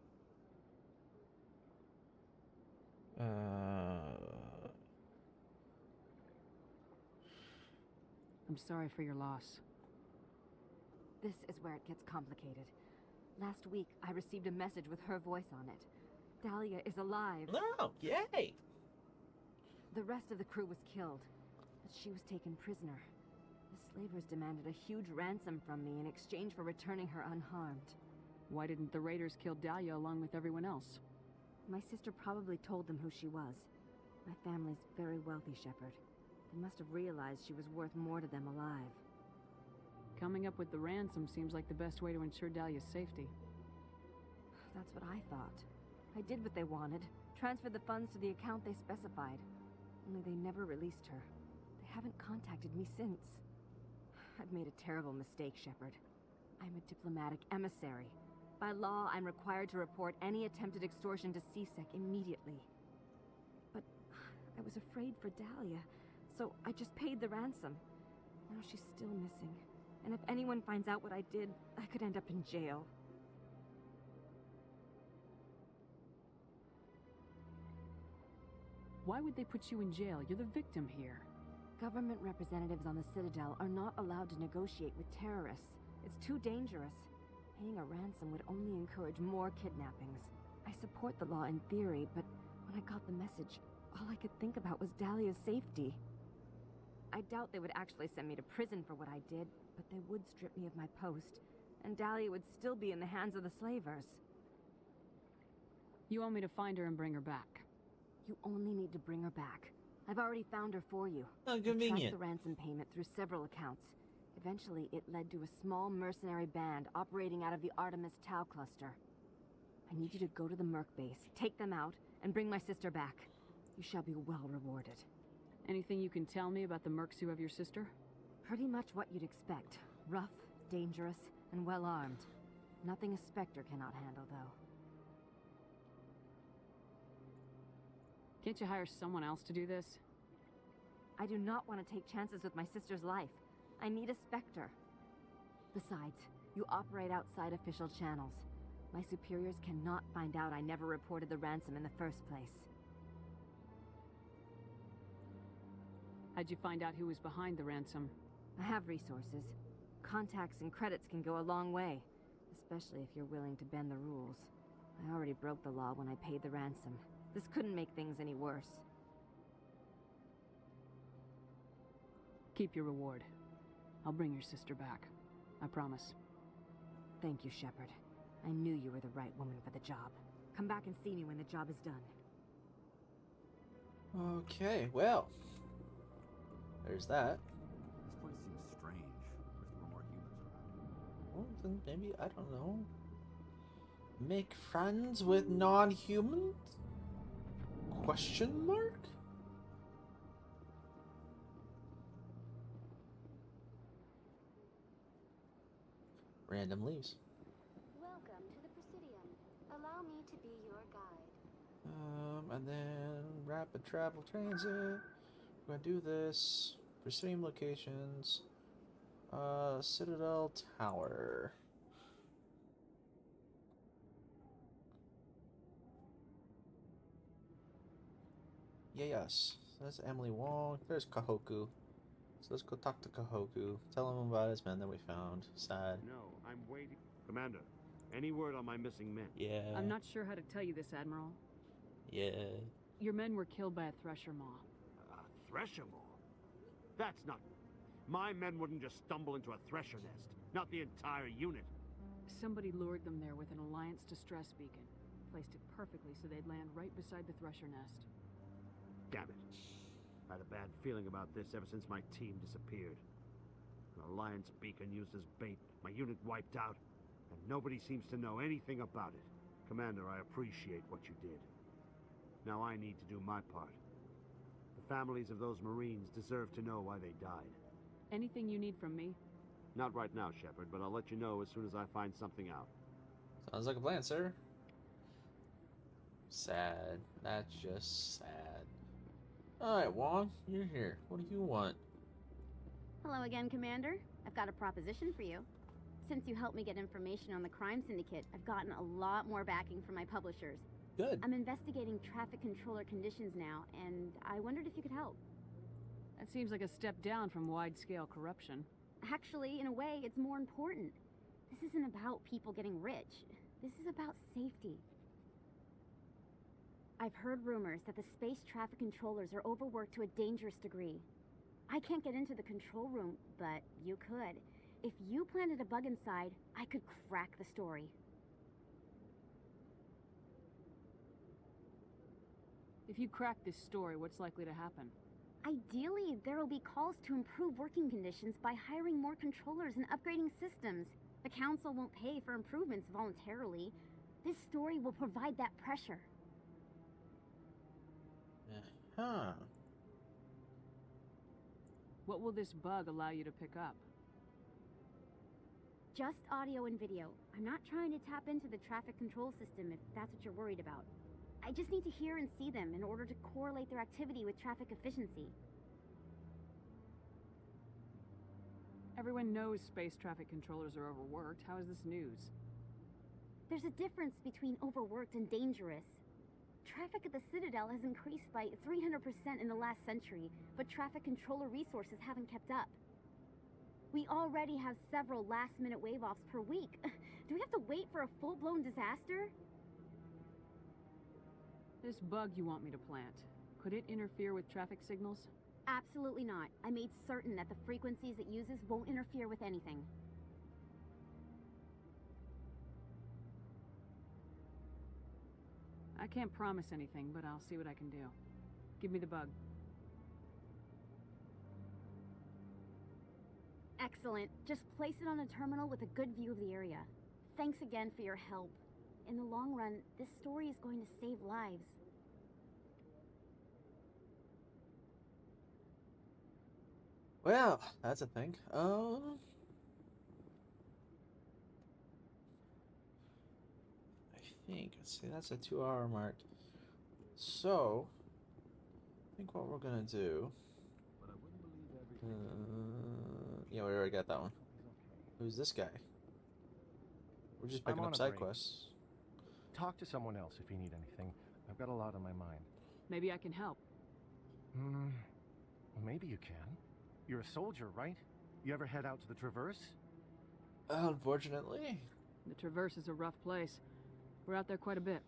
I'm sorry for your loss. This is where it gets complicated. Last week, I received a message with her voice on it. Dahlia is alive. No, yay! The rest of the crew was killed, but she was taken prisoner. The slavers demanded a huge ransom from me in exchange for returning her unharmed. Why didn't the raiders kill Dahlia along with everyone else? My sister probably told them who she was. My family's very wealthy, Shepard. They must have realized she was worth more to them alive. Coming up with the ransom seems like the best way to ensure Dahlia's safety. That's what I thought. I did what they wanted, transferred the funds to the account they specified. Only they never released her. They haven't contacted me since. I've made a terrible mistake, Shepard. I'm a diplomatic emissary. By law, I'm required to report any attempted extortion to CSEC immediately. But I was afraid for Dahlia, so I just paid the ransom. Now she's still missing. And if anyone finds out what I did, I could end up in jail. Why would they put you in jail? You're the victim here. Government representatives on the Citadel are not allowed to negotiate with terrorists. It's too dangerous. Paying a ransom would only encourage more kidnappings. I support the law in theory, but when I got the message, all I could think about was Dahlia's safety. I doubt they would actually send me to prison for what I did, but they would strip me of my post, and Dahlia would still be in the hands of the slavers. You want me to find her and bring her back? You only need to bring her back. I've already found her for you. Oh, I convenient. tracked the ransom payment through several accounts. Eventually, it led to a small mercenary band operating out of the Artemis Tau cluster. I need you to go to the Merc base, take them out, and bring my sister back. You shall be well rewarded. Anything you can tell me about the mercs who have your sister? Pretty much what you'd expect. Rough, dangerous, and well-armed. Nothing a Spectre cannot handle, though. Can't you hire someone else to do this? I do not want to take chances with my sister's life. I need a Spectre. Besides, you operate outside official channels. My superiors cannot find out I never reported the ransom in the first place. How'd you find out who was behind the ransom? I have resources. Contacts and credits can go a long way, especially if you're willing to bend the rules. I already broke the law when I paid the ransom. This couldn't make things any worse. Keep your reward. I'll bring your sister back. I promise. Thank you, Shepard. I knew you were the right woman for the job. Come back and see me when the job is done. Okay, well. There's that. This place seems strange. Wish there were more humans around. Well, then maybe, I don't know. Make friends with non-humans? Question mark? Random leaves. Welcome to the Presidium. Allow me to be your guide. And then rapid travel transit. We're gonna do this. Presidium locations. Citadel Tower. Yeah, yes. So that's Emily Wong. There's Kahoku. So let's go talk to Kahoku. Tell him about his men that we found. Sad. No, I'm waiting. Commander, any word on my missing men? Yeah. I'm not sure how to tell you this, Admiral. Yeah. Your men were killed by a Thresher Maw. A Thresher Maw? That's not... My men wouldn't just stumble into a Thresher nest. Not the entire unit. Somebody lured them there with an Alliance distress beacon. Placed it perfectly so they'd land right beside the Thresher nest. Damn it. I had a bad feeling about this ever since my team disappeared. An Alliance beacon used as bait, my unit wiped out, and nobody seems to know anything about it. Commander, I appreciate what you did. Now I need to do my part. The families of those Marines deserve to know why they died. Anything you need from me? Not right now, Shepard, but I'll let you know as soon as I find something out. Sounds like a plan, sir. Sad. That's just sad. Alright, Wong, you're here. What do you want? Hello again, Commander. I've got a proposition for you. Since you helped me get information on the crime syndicate, I've gotten a lot more backing from my publishers. Good. I'm investigating traffic controller conditions now, and I wondered if you could help. That seems like a step down from wide-scale corruption. Actually, in a way, it's more important. This isn't about people getting rich. This is about safety. I've heard rumors that the space traffic controllers are overworked to a dangerous degree. I can't get into the control room, but you could. If you planted a bug inside, I could crack the story. If you crack this story, what's likely to happen? Ideally, there will be calls to improve working conditions by hiring more controllers and upgrading systems. The Council won't pay for improvements voluntarily. This story will provide that pressure. Huh. What will this bug allow you to pick up? Just audio and video. I'm not trying to tap into the traffic control system if that's what you're worried about. I just need to hear and see them in order to correlate their activity with traffic efficiency. Everyone knows space traffic controllers are overworked. How is this news? There's a difference between overworked and dangerous. Traffic at the Citadel has increased by 300% in the last century, but traffic controller resources haven't kept up. We already have several last-minute wave-offs per week. Do we have to wait for a full-blown disaster? This bug you want me to plant, could it interfere with traffic signals? Absolutely not. I made certain that the frequencies it uses won't interfere with anything. I can't promise anything, but I'll see what I can do. Give me the bug. Excellent. Just place it on a terminal with a good view of the area. Thanks again for your help. In the long run, this story is going to save lives. Well, that's a thing. I think, let's see, that's a 2-hour mark. So, I think what we're gonna do. Yeah, we already got that one. Who's this guy? We're just picking up side quests. Talk to someone else if you need anything. I've got a lot on my mind. Maybe I can help. Well, maybe you can. You're a soldier, right? You ever head out to the Traverse? Unfortunately. The Traverse is a rough place. We're out there quite a bit.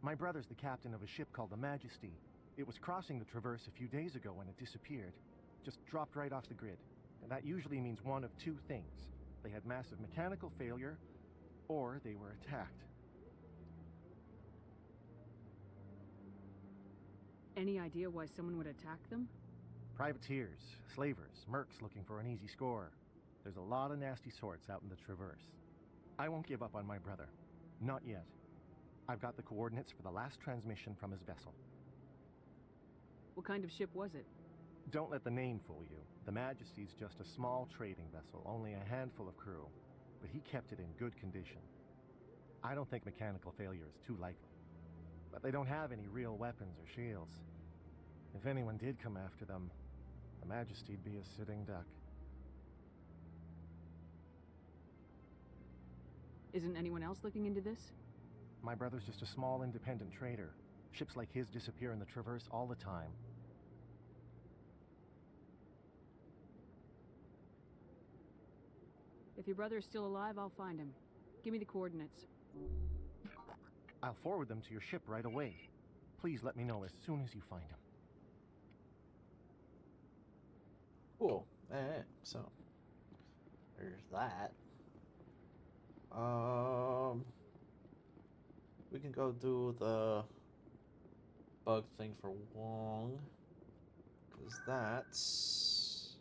My brother's the captain of a ship called the Majesty. It was crossing the Traverse a few days ago when it disappeared. Just dropped right off the grid. And that usually means one of two things. They had massive mechanical failure, or they were attacked. Any idea why someone would attack them? Privateers, slavers, mercs looking for an easy score. There's a lot of nasty sorts out in the Traverse. I won't give up on my brother. Not yet. I've got the coordinates for the last transmission from his vessel. What kind of ship was it? Don't let the name fool you. The Majesty's just a small trading vessel, only a handful of crew. But he kept it in good condition. I don't think mechanical failure is too likely. But they don't have any real weapons or shields. If anyone did come after them, the Majesty'd be a sitting duck. Isn't anyone else looking into this? My brother's just a small independent trader. Ships like his disappear in the Traverse all the time. If your brother is still alive, I'll find him. Give me the coordinates. I'll forward them to your ship right away. Please let me know as soon as you find him. Cool. Alright, so there's that. We can go do the bug thing for Wong. Because that's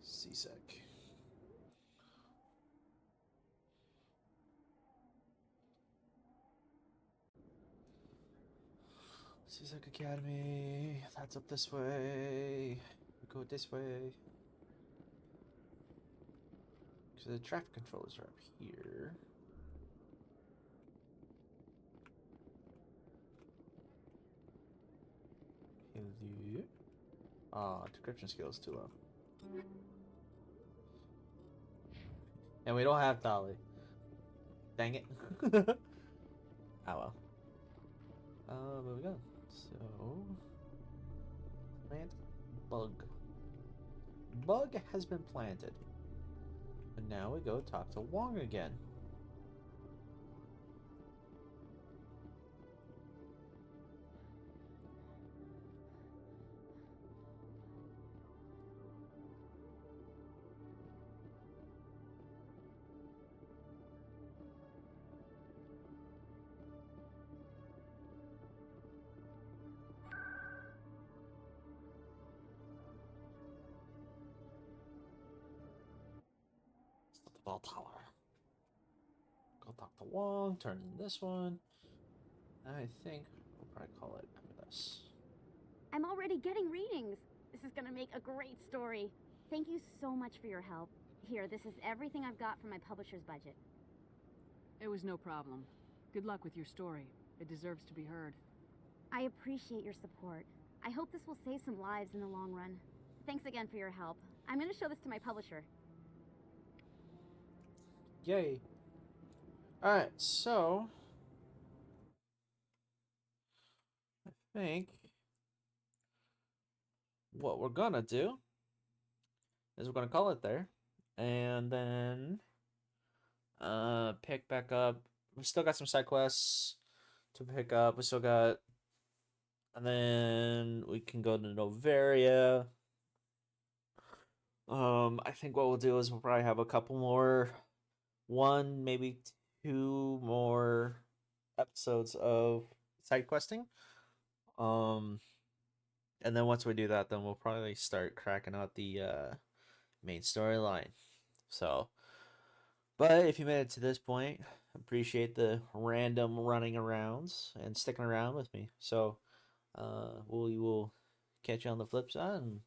CSEC. CSEC Academy. That's up this way. We go this way. So the traffic controllers are up here. Hello. Ah, decryption skill is too low. And we don't have Dolly. Dang it. Oh well. But we go. So plant bug. Bug has been planted. And now we go talk to Wong again. The bell tower. Go talk to Wong, turn in this one. I think we'll probably call it after this. I'm already getting readings. This is gonna make a great story. Thank you so much for your help. Here, this is everything I've got from my publisher's budget. It was no problem. Good luck with your story. It deserves to be heard. I appreciate your support. I hope this will save some lives in the long run. Thanks again for your help. I'm gonna show this to my publisher. Yay. Alright, so I think what we're gonna do is we're gonna call it there. And then pick back up. We still got some side quests to pick up. We still got, and then we can go to Novaria. I think what we'll do is we'll probably have a couple more, one, maybe two more episodes of side questing. And then once we do that, then we'll probably start cracking out the main storyline. So, but if you made it to this point, appreciate the random running arounds and sticking around with me. So, we will catch you on the flip side and